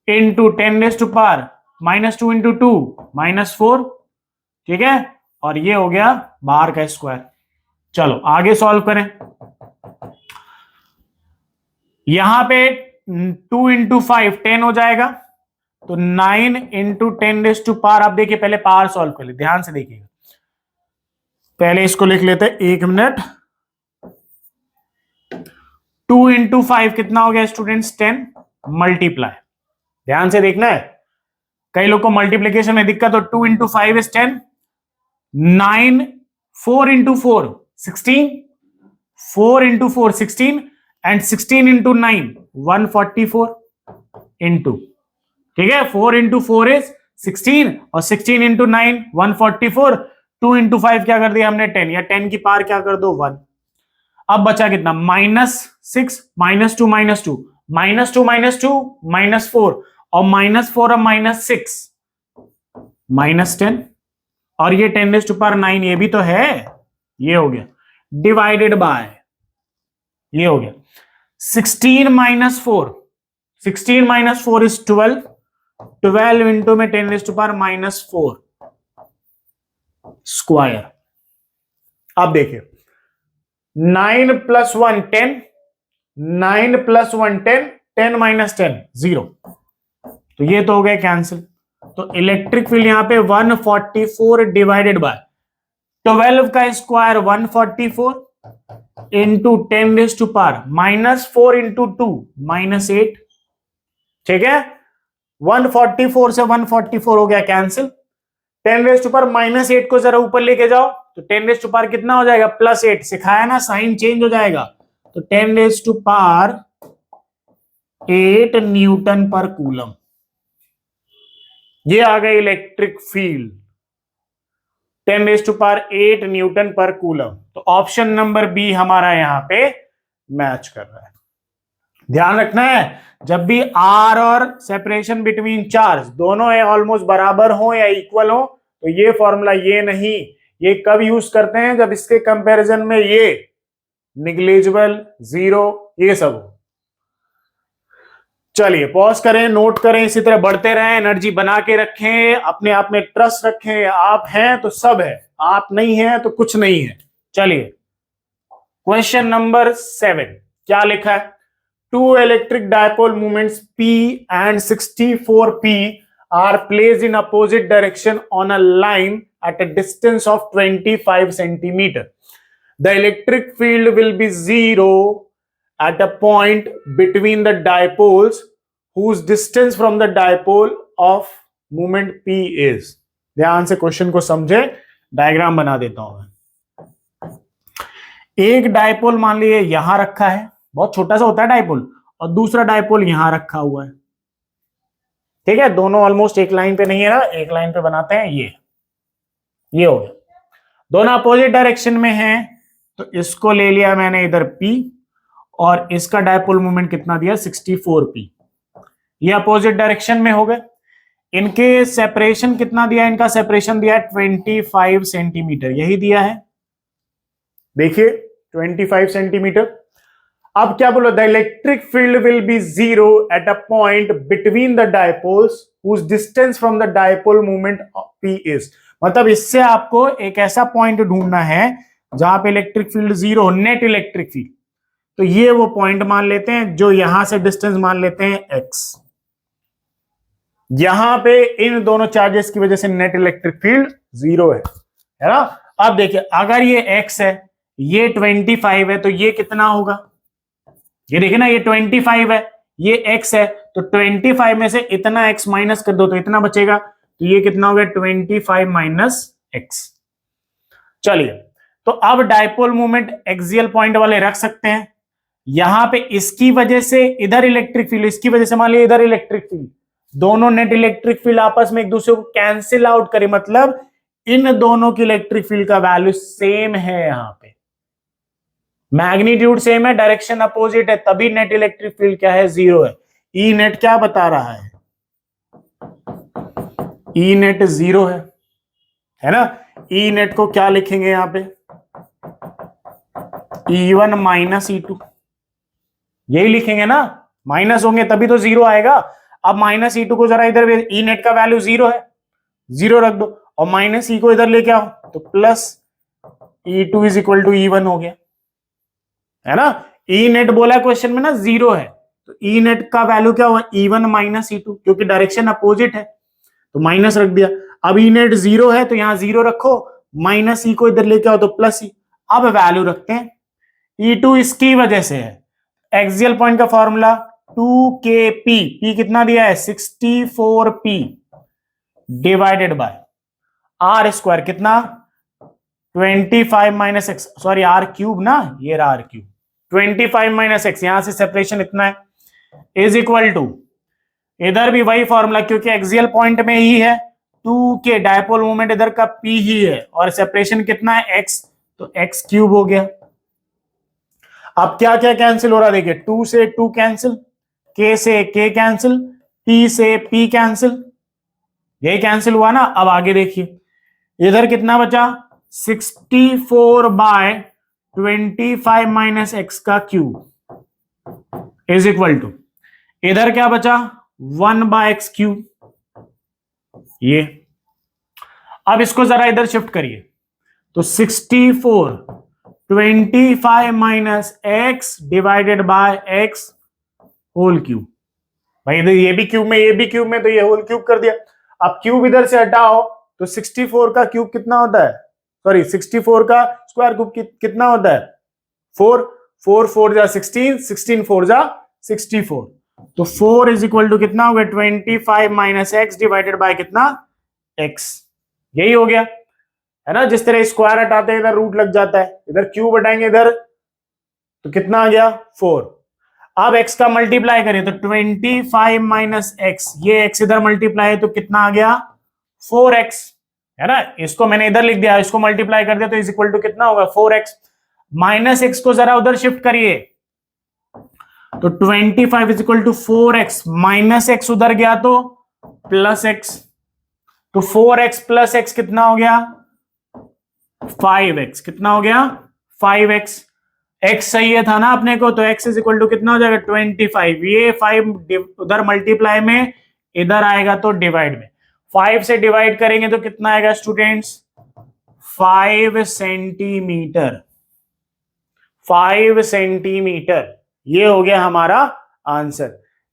इंटू 10⁻⁻² इंटू 2 -4, ठीक है, और ये हो गया बाहर का स्क्वायर। चलो आगे सॉल्व करें, यहां पे 2 इंटू 5 10 हो जाएगा, तो 9 इंटू 10⁻, आप देखिए पहले पावर सॉल्व कर ले, ध्यान से देखिएगा, पहले इसको लिख लेते हैं, 1 मिनट। 2 इंटू 5 कितना हो गया स्टूडेंट्स 10, मल्टीप्लाई, ध्यान से देखना है, कई लोग को मल्टीप्लीकेशन में दिक्कत हो, 2 into 5 is 10, 9, 4 into 4 16, 4 into 4 16, and 16 into 9 144 into, ठीक है, 4 इंटू 4 इज 16 और 16 इंटू 9 144, 2 इंटू 5 क्या कर दिया हमने 10, या 10 की पावर क्या कर दो 1, अब बचा कितना -6 -2 -2 -2 -2 -4 और -4 और -6 -10, और ये 10⁻⁹ ये भी तो है, ये हो गया डिवाइडेड बाय, ये हो गया 16 -4, 16 -4 इज 12, 12 इंटू में 10⁻⁻4 स्क्वायर। अब देखिए 9 + 1 10, 9 + 1 10, 10 - 10 0, तो ये तो हो गया कैंसिल, तो इलेक्ट्रिक फील्ड यहां पे 144 डिवाइडेड बाय 12 का स्क्वायर 144 इंटू 10⁻⁻, -4 इंटू 2 -8, ठीक है, 144 से 144 हो गया कैंसिल, 10⁻⁻8 को जरा ऊपर लेके जाओ, तो 10⁻⁻ कितना हो जाएगा +8, सिखाया ना साइन चेंज हो जाएगा, तो 10⁻8 न्यूटन पर कूलम, ये आ गई इलेक्ट्रिक फील्ड 10⁻8 न्यूटन पर कूलम, तो ऑप्शन नंबर बी हमारा यहां पे मैच कर रहा है। ध्यान रखना है जब भी आर और सेपरेशन बिटवीन चार्ज दोनों ऑलमोस्ट बराबर हो या इक्वल हो, तो ये फॉर्मूला ये नहीं, ये कब यूज करते हैं जब इसके कंपैरिजन में ये निग्लिजिबल, जीरो, ये सब हो। चलिए पॉज करें, नोट करें, इसी तरह बढ़ते रहें, एनर्जी बना के रखें, अपने आप में ट्रस्ट रखें, आप हैं तो सब है, आप नहीं हैं तो कुछ नहीं है। चलिए क्वेश्चन नंबर 7 क्या लिखा है, 2 electric dipole movements P and 64P are placed in opposite direction on a line at a distance of 25 centimeter. The electric field will be zero at a point between the dipoles whose distance from the dipole of moment P is. ध्यान से question को समझे, diagram बना देता हूं मैं। एक dipole मान लीजिए यहां रखा है, बहुत छोटा सा होता है डायपोल, और दूसरा डायपोल यहां रखा हुआ है, ठीक है, दोनों ऑलमोस्ट एक लाइन पे नहीं है ना, एक लाइन पे बनाते हैं, ये हो गया, दोनों अपोजिट डायरेक्शन में हैं, तो इसको ले लिया मैंने इधर P, और इसका डायपोल मोमेंट कितना दिया 64P, ये अपोजिट डायरेक्शन में हो गए, इनके सेपरेशन कितना दिया, इनका सेपरेशन दिया 25 सेंटीमीटर, यही दिया है, देखिए 25 सेंटीमीटर। अब क्या बोलो, the electric field will be zero at a point between the dipoles whose distance from the dipole moment P is. मतलब इससे आपको एक ऐसा पॉइंट ढूंढना है जहां पे electric field zero, net electric field. तो ये वो पॉइंट मान लेते हैं जो यहां से डिस्टेंस मान लेते हैं x। यहां पे इन दोनों चार्जेस की वजह से नेट इलेक्ट्रिक फील्ड जीरो है ना। अब देखिए, अगर ये x है, ये 25 है, तो ये कितना होगा? ये देखिए ना, ये 25 है, ये x है, तो 25 में से इतना x माइनस कर दो तो इतना बचेगा। तो ये कितना हो गया? 25 माइनस x। चलिए, तो अब डायपोल मोमेंट एक्सियल पॉइंट वाले रख सकते हैं। यहां पे इसकी वजह से इधर इलेक्ट्रिक फील्ड, इसकी वजह से मान लिया इधर इलेक्ट्रिक फील्ड, दोनों नेट इलेक्ट्रिक फील्ड आपस में एक दूसरे को कैंसिल आउट करे, मतलब इन दोनों की इलेक्ट्रिक फील्ड का वैल्यू सेम है। यहां पे मैग्नीट्यूड सेम है, डायरेक्शन अपोजिट है, तभी नेट इलेक्ट्रिक फील्ड क्या है? जीरो है। ई नेट क्या बता रहा है? ई नेट जीरो है ना। ई नेट को क्या लिखेंगे यहां पे? E1 माइनस E2, यही लिखेंगे ना, माइनस होंगे तभी तो जीरो आएगा। अब माइनस E2 को जरा इधर, ई नेट का वैल्यू जीरो है, जीरो रख दो, और माइनस ई को इधर लेके आओ तो plus E2 is equal to E1 हो गया, है ना। ई नेट बोला क्वेश्चन में ना जीरो है, तो ई नेट का वैल्यू क्या हुआ? E1 माइनस E2, क्योंकि डायरेक्शन अपोजिट है तो माइनस रख दिया। अब ई नेट जीरो है तो यहां जीरो रखो, माइनस ई को इधर लेके आओ तो प्लस ई। अब वैल्यू रखते हैं, E2 इसकी वजह से है। एक्सियल पॉइंट का फॉर्मूला 2kp, p कितना दिया है? 64p divided by R square, कितना? 25 minus X, sorry R cube ना, ये रहा आर क्यूब, 25 माइनस एक्स, यहां से सेपरेशन इतना है, इज इक्वल टू, इधर भी वही फॉर्मूला, क्योंकि एक्सियल पॉइंट में ही है, 2k डायपोल मोमेंट इधर का p ही है, और सेपरेशन कितना है? x, तो x क्यूब हो गया। अब क्या क्या कैंसिल हो रहा है? देखिए, 2 से 2 कैंसिल, k से k कैंसिल, p से p कैंसिल, ये कैंसिल हुआ ना। अब आगे देखिए, इधर कितना बचा? 64 बाय 25 माइनस एक्स का क्यूब इज इक्वल टू, इधर क्या बचा? 1 बाय एक्स क्यूब। ये अब इसको जरा इधर शिफ्ट करिए, तो 64 25 minus X divided by X whole cube. भाई इधर ये भी क्यूब में, ये भी क्यूब में, तो ये होल क्यूब कर दिया। अब क्यूब इधर से हटाओ तो 64 का क्यूब कितना होता है? सॉरी, 64 का स्क्वायर क्यूब कितना होता है? 4, 4 4 जा 16, 16 4 जा 64, तो 4 इज इक्वल टू कितना हो गया? 25 माइनस एक्स डिवाइडेड बाय कितना? एक्स। यही हो गया, है ना। जिस तरह स्क्वायर हटाते हैं इधर रूट लग जाता है, इधर क्यूब हटाएंगे इधर तो कितना आ गया? 4। अब x का मल्टीप्लाई करें तो 25 माइनस एक्स, ये x इधर मल्टीप्लाई है तो कितना आ गया? 4x, है ना। इसको मैंने इधर लिख दिया, इसको मल्टीप्लाई कर दिया तो इज इक्वल टू कितना होगा? 4x। माइनस एक्स को जरा उधर शिफ्ट करिए, तो 25 is equal to 4x, minus X उधर गया तो प्लस एक्स, तो 4x प्लस एक्स कितना हो गया? 5x। कितना हो गया? 5x। x चाहिए था ना अपने को, तो x इज इक्वल टू कितना हो जाएगा? 25। ये 5 उधर मल्टीप्लाई में, इधर आएगा तो डिवाइड में, 5 से डिवाइड करेंगे तो कितना आएगा स्टूडेंट्स? 5 सेंटीमीटर। 5 सेंटीमीटर, ये हो गया हमारा आंसर,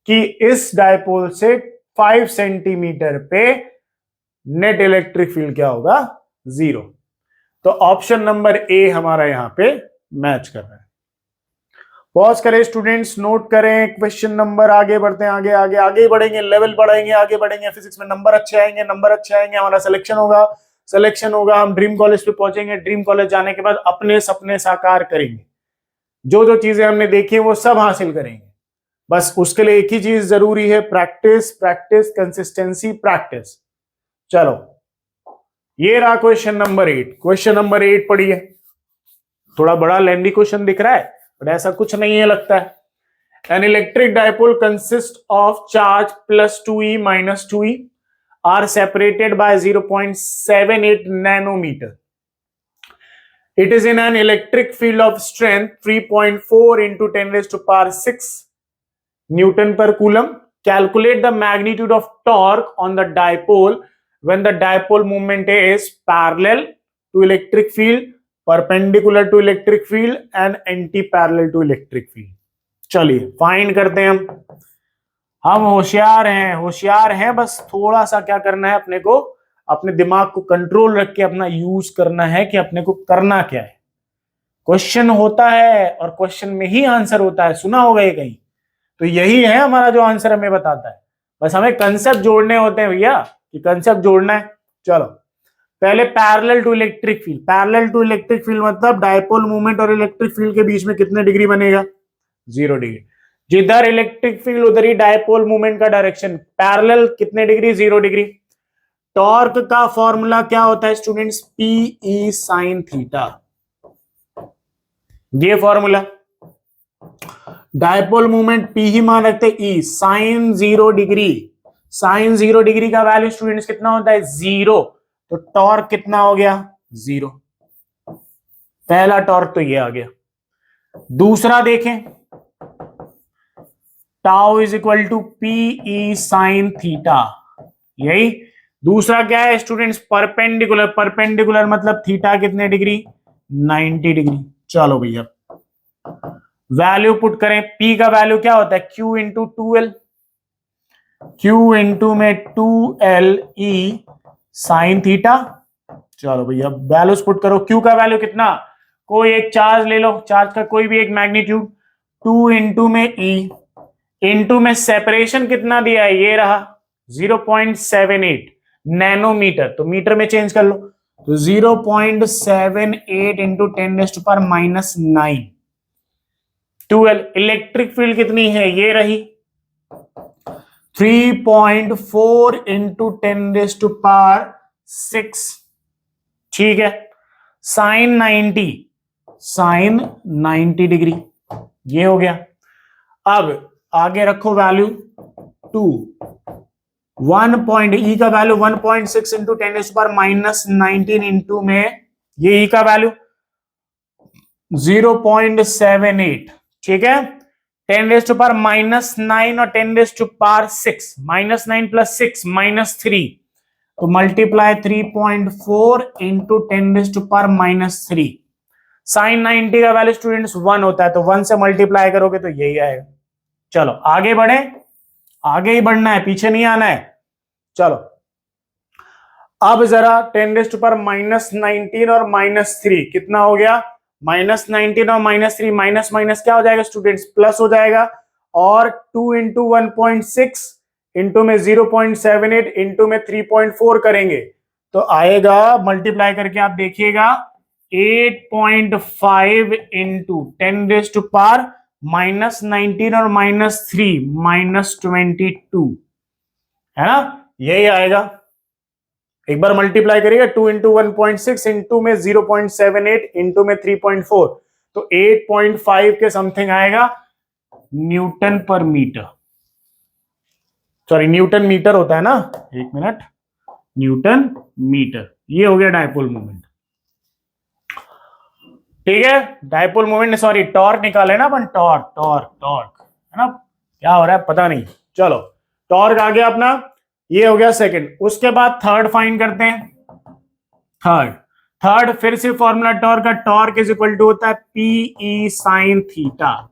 कि इस डायपोल से 5 सेंटीमीटर पे नेट इलेक्ट्रिक फील्ड क्या होगा? जीरो। तो ऑप्शन नंबर ए हमारा यहां पे मैच कर रहा है। पॉज करें स्टूडेंट्स, नोट करें क्वेश्चन नंबर, आगे बढ़ते हैं, आगे आगे आगे बढ़ेंगे, लेवल बढ़ाएंगे, आगे बढ़ेंगे, फिजिक्स में नंबर अच्छे आएंगे, नंबर अच्छे आएंगे, हमारा सिलेक्शन होगा, सिलेक्शन होगा, हम ड्रीम कॉलेज पे पहुंचेंगे, ड्रीम कॉलेज जाने के बाद अपने सपने साकार करेंगे, जो जो चीजें हमने देखी है वो सब हासिल करेंगे। बस उसके लिए एक ही चीज जरूरी है, प्रैक्टिस, प्रैक्टिस, कंसिस्टेंसी, प्रैक्टिस। चलो, ये रहा क्वेश्चन नंबर 8। क्वेश्चन नंबर 8 पढ़िए। थोड़ा बड़ा लेंदी क्वेश्चन दिख रहा है, बट ऐसा कुछ नहीं है लगता है। An electric dipole consist of charge plus 2e minus 2e are separated by 0.78 nanometre. It is in an electric field of strength 3.4 into 10 raised to power 6 Newton per coulomb. Calculate the magnitude of torque on the dipole when the dipole moment is parallel to electric field, perpendicular to electric field and anti-parallel to electric field. चलिए find करते हैं हम होशियार हैं, बस थोड़ा सा क्या करना है, अपने को अपने दिमाग को कंट्रोल रख के अपना यूज करना है कि अपने को करना क्या है. क्वेश्चन होता है और क्वेश्चन में ही आंसर होता है, सुना होगा ये कहीं. तो यही है हमारा जो आंसर हमें बताता है, बस हमें कंसेप्ट जोड़ने होते हैं भैया, कि कंसेप्ट जोड़ना है. चलो पहले parallel to electric field. Parallel to electric field मतलब डायपोल मूवमेंट और इलेक्ट्रिक फील्ड के बीच में कितने डिग्री बनेगा? 0 डिग्री. जिधर इलेक्ट्रिक फील्ड उधर ही डायपोल मूवमेंट का डायरेक्शन. पैरेलल कितने डिग्री? 0 डिग्री. टॉर्क का फॉर्मूला क्या होता है स्टूडेंट्स? Pe sin theta. ये फॉर्मूला. डायपोल मूवमेंट P ही मान रखते E sin 0 degree. sin 0 degree का वैल्यू स्टूडेंट्स कितना होता है? 0. तो टॉर्क कितना हो गया? 0. पहला टॉर्क तो ये आ गया. दूसरा देखें, tau is equal to Pe sin theta. यही दूसरा क्या है स्टूडेंट्स? परपेंडिकुलर. परपेंडिकुलर मतलब थीटा कितने डिग्री? 90 डिग्री. चलो भैया वैल्यू पुट करें. P का वैल्यू क्या होता है? Q into 2L. Q into में 2L E साइन थीटा. चलो भैया वैल्यूज पुट करो. Q का वैल्यू कितना? कोई एक चार्ज ले लो, चार्ज का कोई भी एक मैग्नीट्यूड. 2 इंटू में E इंटू में सेपरेशन कितना दिया है? ये रहा 0.78 नैनोमीटर. तो मीटर में चेंज कर लो. तो 0.78 इंटू 10⁻⁹ 12. इलेक्ट्रिक फील्ड कितनी है? ये रही 3.4 इंटू 10⁻⁶. ठीक है. Sine 90 degree. ये हो गया. अब आगे रखो वैल्यू 2. 1 E का वैल्यू 1.6 इंटू 10⁻⁻19 इंटू में ये E का वैल्यू 0.78. ठीक है. 10⁻⁹ और 10⁻⁶. -9 + 6 -3. तो मल्टीप्लाई 3.4 इंटू 10⁻⁻3. साइन 90 का वैल्यू स्टूडेंट्स 1 होता है, तो 1 से मल्टीप्लाई करोगे तो यही आएगा. चलो आगे बढ़े. आगे ही बढ़ना है, पीछे नहीं आना है. चलो अब जरा 10⁻⁻19 और -3 कितना हो गया? -19 और -3 माइनस माइनस क्या हो जाएगा स्टूडेंट्स? प्लस हो जाएगा. और 2 इंटू 1.6 इंटू में 0.78 इंटू में 3.4 करेंगे तो आएगा, मल्टीप्लाई करके आप देखिएगा 8.5 इंटू 10⁻⁻19 और -3 -22 है ना. यही आएगा. एक बार मल्टीप्लाई करिएगा. 2 इंटू 1.6 इंटू में 0.78 इंटू में 3.4 तो 8.5 के समथिंग आएगा न्यूटन पर मीटर. सॉरी न्यूटन मीटर होता है ना, एक मिनट, न्यूटन मीटर. ये हो गया डायपोल मूवमेंट. ठीक है. डायपोल मूवमेंट, सॉरी टॉर्क निकाले ना अपन. टॉर्क है ना. क्या हो रहा है पता नहीं. चलो टॉर्क आ गया अपना. ये हो गया सेकंड. उसके बाद थर्ड फाइंड करते हैं. थर्ड फिर से फॉर्मूला टॉर्क का. टॉर्क इज इक्वल टू होता है Pe sin theta.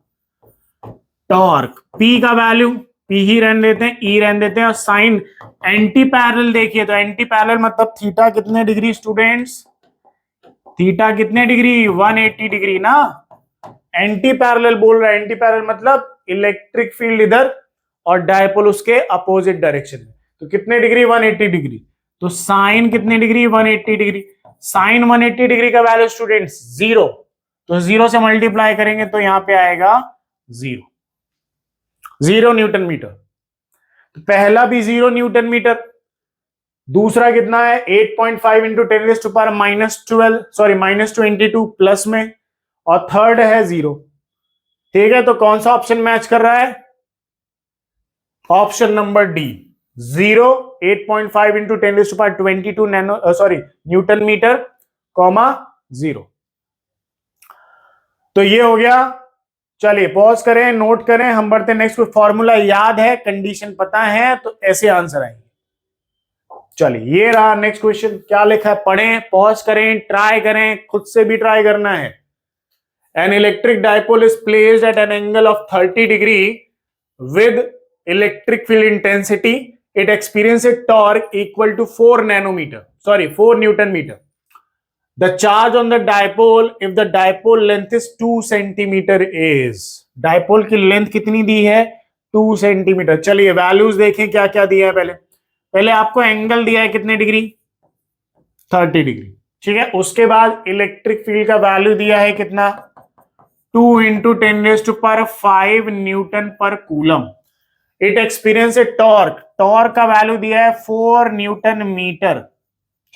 Torque P का वैल्यू P ही रहने देते हैं, E रहने देते हैं. और साइन एंटी पैरेलल देखिए तो एंटी पैरेलल मतलब थीटा कितने डिग्री स्टूडेंट्स? थीटा कितने डिग्री? 180 डिग्री ना. एंटी पैरेलल बोल रहा है. एंटी पैरेलल मतलब इलेक्ट्रिक फील्ड इधर और डायपोल उसके अपोजिट डायरेक्शन में. तो कितने डिग्री? 180 डिग्री. तो साइन कितने डिग्री? 180 डिग्री. साइन 180 डिग्री का वैल्यू स्टूडेंट्स 0. तो 0 से मल्टीप्लाई करेंगे तो यहां पे आएगा 0 न्यूटन मीटर. तो पहला भी 0 न्यूटन मीटर. दूसरा कितना है? 8.5 इंटू 10⁻⁻12 सॉरी -22 प्लस में. और थर्ड है 0. ठीक है. तो कौन सा ऑप्शन मैच कर रहा है? Option number D 0. 8.5 इंटू 10⁻22 न्यूटन मीटर कॉमा 0. तो ये हो गया। चलिए पॉज करें, नोट करें, हम बढ़ते हैं नेक्स्ट। कोई फॉर्मूला याद है, कंडीशन पता है, तो ऐसे आंसर आएंगे। चलिए ये रहा नेक्स्ट क्वेश्चन, क्या लिखा है पढ़ें, पॉज करें, ट्राई करें, खुद से भी ट्राई करना है। An electric dipole is placed at an angle of 30 degree with electric field intensity, it experiences torque equal to 4 newton metre. The charge on the dipole, if the dipole length is 2 centimetre is, dipole की length कितनी दी है 2 centimetre. चलिए values देखें क्या क्या दिया है. पहले आपको एंगल दिया है कितने डिग्री 30 डिग्री. ठीक है, उसके बाद इलेक्ट्रिक फील्ड का वैल्यू दिया है कितना 2 इंटू 10⁵ न्यूटन पर coulomb. It experience A torque, torque का वैल्यू दिया है 4 न्यूटन मीटर.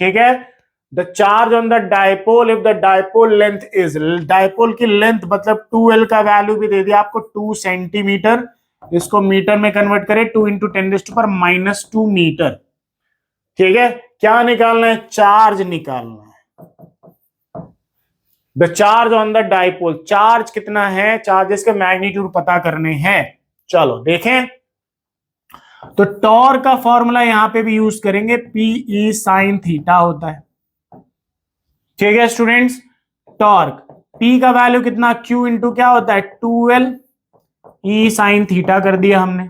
ठीक है, the charge on the dipole if the dipole length is, dipole की लेंथ मतलब 2L का वैल्यू भी दे दिया आपको 2 सेंटीमीटर. इसको मीटर में कन्वर्ट करें 2 इंटू 10⁻⁻2 मीटर. ठीक है, क्या निकालना है, चार्ज निकालना है. The charge on the dipole, charge कितना है, चार्जेस के मैग्नीट्यूड पता करने हैं. चलो देखें, तो टॉर्क का फॉर्मूला यहां पे भी यूज करेंगे, PE sin थीटा होता है. ठीक है स्टूडेंट्स, टॉर्क P का वैल्यू कितना Q इंटू क्या होता है 2L E sin थीटा कर दिया हमने.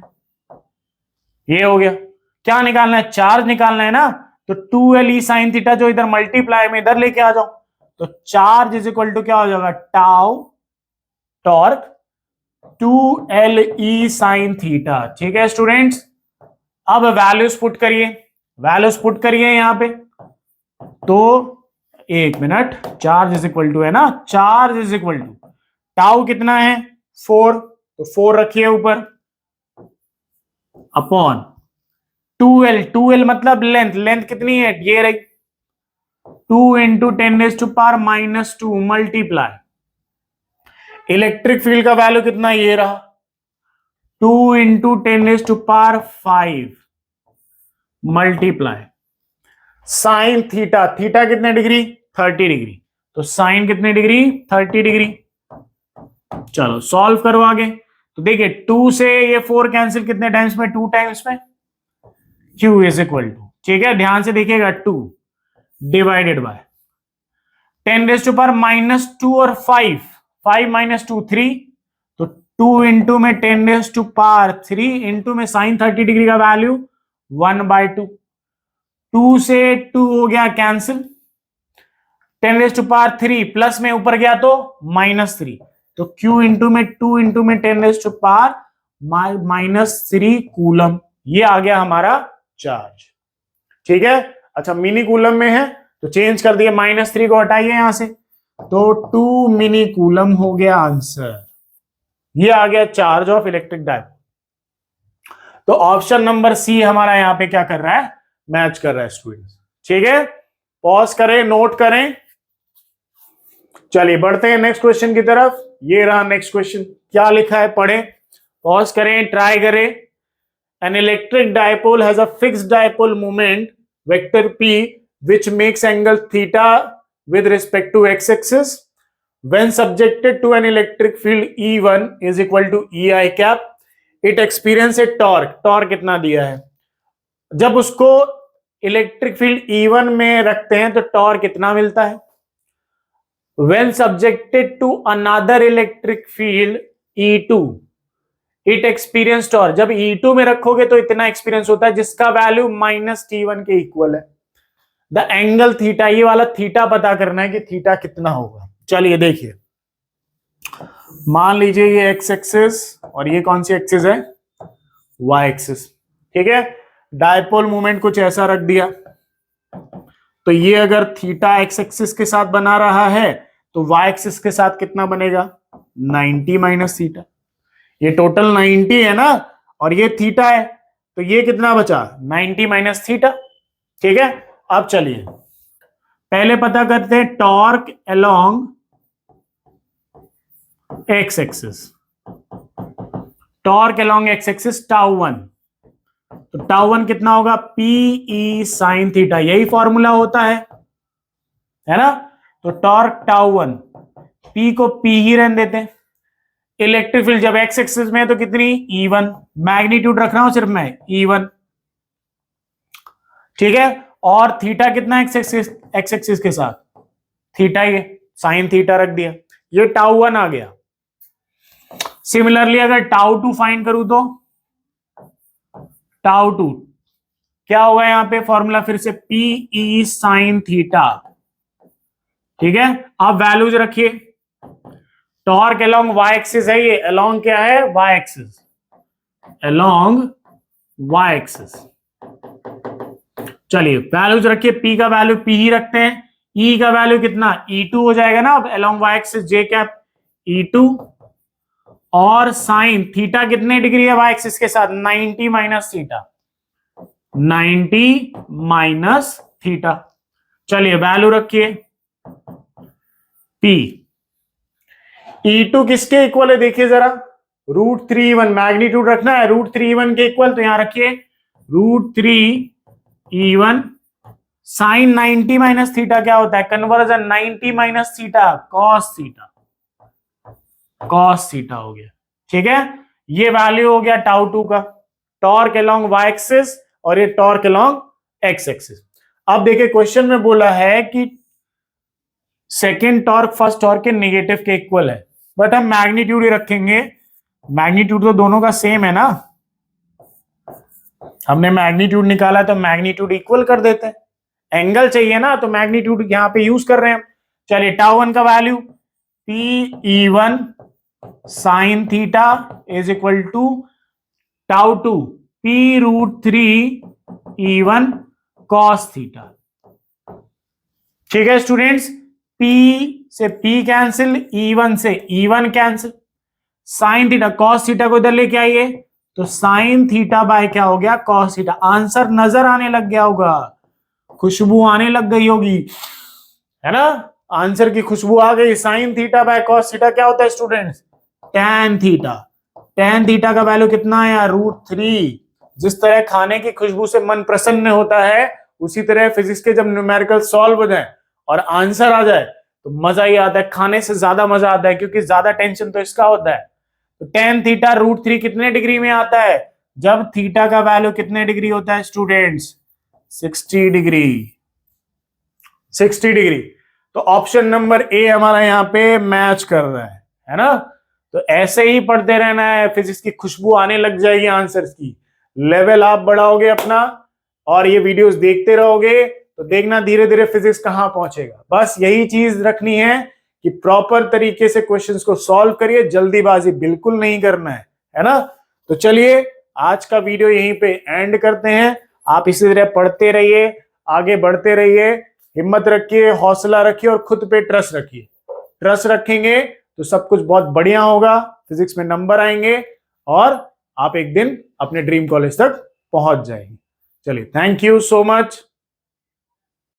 ये हो गया. क्या निकालना है, चार्ज निकालना है ना, तो 2L E sin थीटा जो इधर मल्टीप्लाई में इधर लेके आ जाओ, तो चार्ज इज इक्वल टू क्या हो जाएगा tau torque 2L E sin theta. ठीक है स्टूडेंट्स, अब वैल्यूज पुट करिए यहां पे. तो एक minute, charge is equal to है ना, charge is equal to tau कितना है 4, तो 4 रखिए ऊपर अपॉन 2L मतलब लेंथ कितनी है, ये रही 2 इंटू 10⁻⁻2 मल्टीप्लाई. इलेक्ट्रिक फील्ड का वैल्यू कितना, ये रहा 2 into 10⁵ multiply sine theta. Theta कितने डिग्री 30 डिग्री, तो साइन कितने डिग्री 30 डिग्री. चलो सॉल्व करो आगे. तो देखिए 2 से ये 4 कैंसिल कितने टाइम्स में 2 टाइम्स में. Q इज इक्वल टू, ठीक है ध्यान से देखिएगा 2 डिवाइडेड बाय 10⁻⁻2 और 5 -2 3, तो 2 इंटू में 10⁻³ इंटू में साइन 30 डिग्री का वैल्यू 1/2. 2 से 2 हो गया कैंसिल, 10⁻³ प्लस में ऊपर गया तो -3, तो Q इंटू में 2 इंटू में 10⁻⁻³ कूलम. ये आ गया हमारा चार्ज. ठीक है, अच्छा मिनी कूलम में है तो चेंज कर दिया, -3 को हटाइए यहां से, तो 2 मिनी कूलम हो गया आंसर. ये आ गया चार्ज ऑफ इलेक्ट्रिक डायपोल. तो ऑप्शन नंबर सी हमारा यहां पे क्या कर रहा है, मैच कर रहा है स्टूडेंट्स. ठीक है, पॉज करें, नोट करें. चलिए बढ़ते हैं नेक्स्ट क्वेश्चन की तरफ. ये रहा नेक्स्ट क्वेश्चन, क्या लिखा है पढ़ें, पॉज करें, ट्राई करें. An electric dipole has a fixed dipole moment vector P which makes angle theta with respect to x-axis. When subjected to an electric field E1 is equal to EI cap, it experiences a torque. Torque कितना दिया है, जब उसको electric field E1 में रखते हैं तो torque कितना मिलता है. When subjected to another electric field E2, it experience torque, जब E2 में रखोगे तो इतना एक्सपीरियंस होता है जिसका वैल्यू -T1 के इक्वल है. द एंगल थीटा, ये वाला थीटा पता करना है कि थीटा कितना होगा. चलिए देखिए, मान लीजिए ये एक्स एक्सिस और ये कौन सी एक्सिस है, वाई एक्सिस. ठीक है, डायपोल मोमेंट कुछ ऐसा रख दिया, तो ये अगर थीटा एक्स एक्सिस के साथ बना रहा है तो वाई एक्सिस के साथ कितना बनेगा 90 माइनस थीटा. ये टोटल 90 है ना, और ये थीटा है, तो ये कितना बचा 90 माइनस थीटा. ठीक है, अब चलिए पहले पता करते हैं torque along x axis. Torque along x axis τ1, तो τ1 कितना होगा PE sin थीटा, यही फॉर्मूला होता है ना. तो टॉर्क τ1, पी को पी ही रहने देते हैं। इलेक्ट्रिक फील्ड जब एक्स एक्सिस में है तो कितनी, E1, मैग्नीट्यूड रख रहा हूं सिर्फ मैं, E1, ठीक है। और थीटा कितना एक्स एक्सिस के साथ, थीटा ही है, साइन थीटा रख दिया, ये टाउ 1 आ गया। सिमिलरली अगर टाउ 2 फाइंड करूं तो टाउ 2 क्या होगा, यहां पे फॉर्मूला फिर से पी ई साइन थीटा, ठीक है। आप वैल्यूज रखिए, टॉर्क अलोंग वाई एक्सिस है, ये अलोंग क्या है, Y axis, along Y axis. चलिए वैल्यूज रखिए, पी का वैल्यू पी ही रखते हैं, ई का वैल्यू कितना, E2 हो जाएगा ना, अब अलोंग वाई एक्सिस जे कैप E2, और साइन थीटा कितने डिग्री है वाई एक्सिस के साथ, 90 माइनस थीटा, 90 माइनस थीटा। चलिए वैल्यू रखिए, पी E2 किसके इक्वल है, देखिए जरा, √3E1, मैग्नीट्यूड रखना है √3E1 के इक्वल, तो यहां रखिए √3E1 साइन 90 माइनस थीटा क्या होता है, conversion 90 minus theta cos theta, cos theta हो गया, ठीक है। ये वैल्यू हो गया टाउ 2 का, टॉर्क अलोंग वाई एक्सिस, और ये टॉर्क अलोंग एक्स एक्सिस। अब देखिए क्वेश्चन में बोला है कि सेकेंड टॉर्क फर्स्ट टॉर्क के नेगेटिव के इक्वल है, बट हम मैग्नीट्यूड ही रखेंगे, मैग्नीट्यूड तो दोनों का सेम है ना, हमने मैग्नीट्यूड निकाला तो मैग्नीट्यूड इक्वल कर देते हैं, एंगल चाहिए ना तो मैग्नीट्यूड यहां पे यूज कर रहे हैं। चलिए टाउ 1 का value P E1 sine theta is equal to tau 2 p√3E1 cos theta, ठीक है स्टूडेंट्स। P से P कैंसिल, E1 से E1 cancel, sine theta cos theta को इधर लेके आइए, तो साइन थीटा बाय क्या हो गया, कॉस थीटा। आंसर नजर आने लग गया होगा, खुशबू आने लग गई होगी, है ना, आंसर की खुशबू आ गई। Sine theta by cos theta क्या होता है students, tan theta. Tan theta का वैल्यू कितना है यार, √3। जिस तरह खाने की खुशबू से मन प्रसन्न होता है, उसी तरह फिजिक्स के जब न्यूमेरिकल सॉल्व हो जाए और आंसर आ जाए तो मजा ही आता है, खाने से ज्यादा मजा आता है, क्योंकि ज्यादा टेंशन तो इसका होता है। तो टेन थीटा √3 कितने डिग्री में आता है, जब थीटा का वैल्यू कितने डिग्री होता है स्टूडेंट्स, 60 डिग्री, 60 डिग्री। तो ऑप्शन नंबर ए हमारा यहाँ पे मैच कर रहा है ना। तो ऐसे ही पढ़ते रहना है, फिजिक्स की खुशबू आने लग जाएगी आंसर्स की, लेवल आप बढ़ाओगे अपना, और ये वीडियोस देखते रहोगे तो देखना धीरे धीरे फिजिक्स कहां पहुंचेगा। बस यही चीज रखनी है कि प्रॉपर तरीके से क्वेश्चंस को सॉल्व करिए, जल्दीबाजी बिल्कुल नहीं करना है ना। तो चलिए आज का वीडियो यहीं पे एंड करते हैं। आप इसी तरह पढ़ते रहिए, आगे बढ़ते रहिए, हिम्मत रखिए, हौसला रखिए और खुद पे ट्रस्ट रखिए। ट्रस्ट रखेंगे तो सब कुछ बहुत बढ़िया होगा, फिजिक्स में नंबर आएंगे और आप एक दिन अपने ड्रीम कॉलेज तक पहुंच जाएंगे। चलिए थैंक यू सो मच।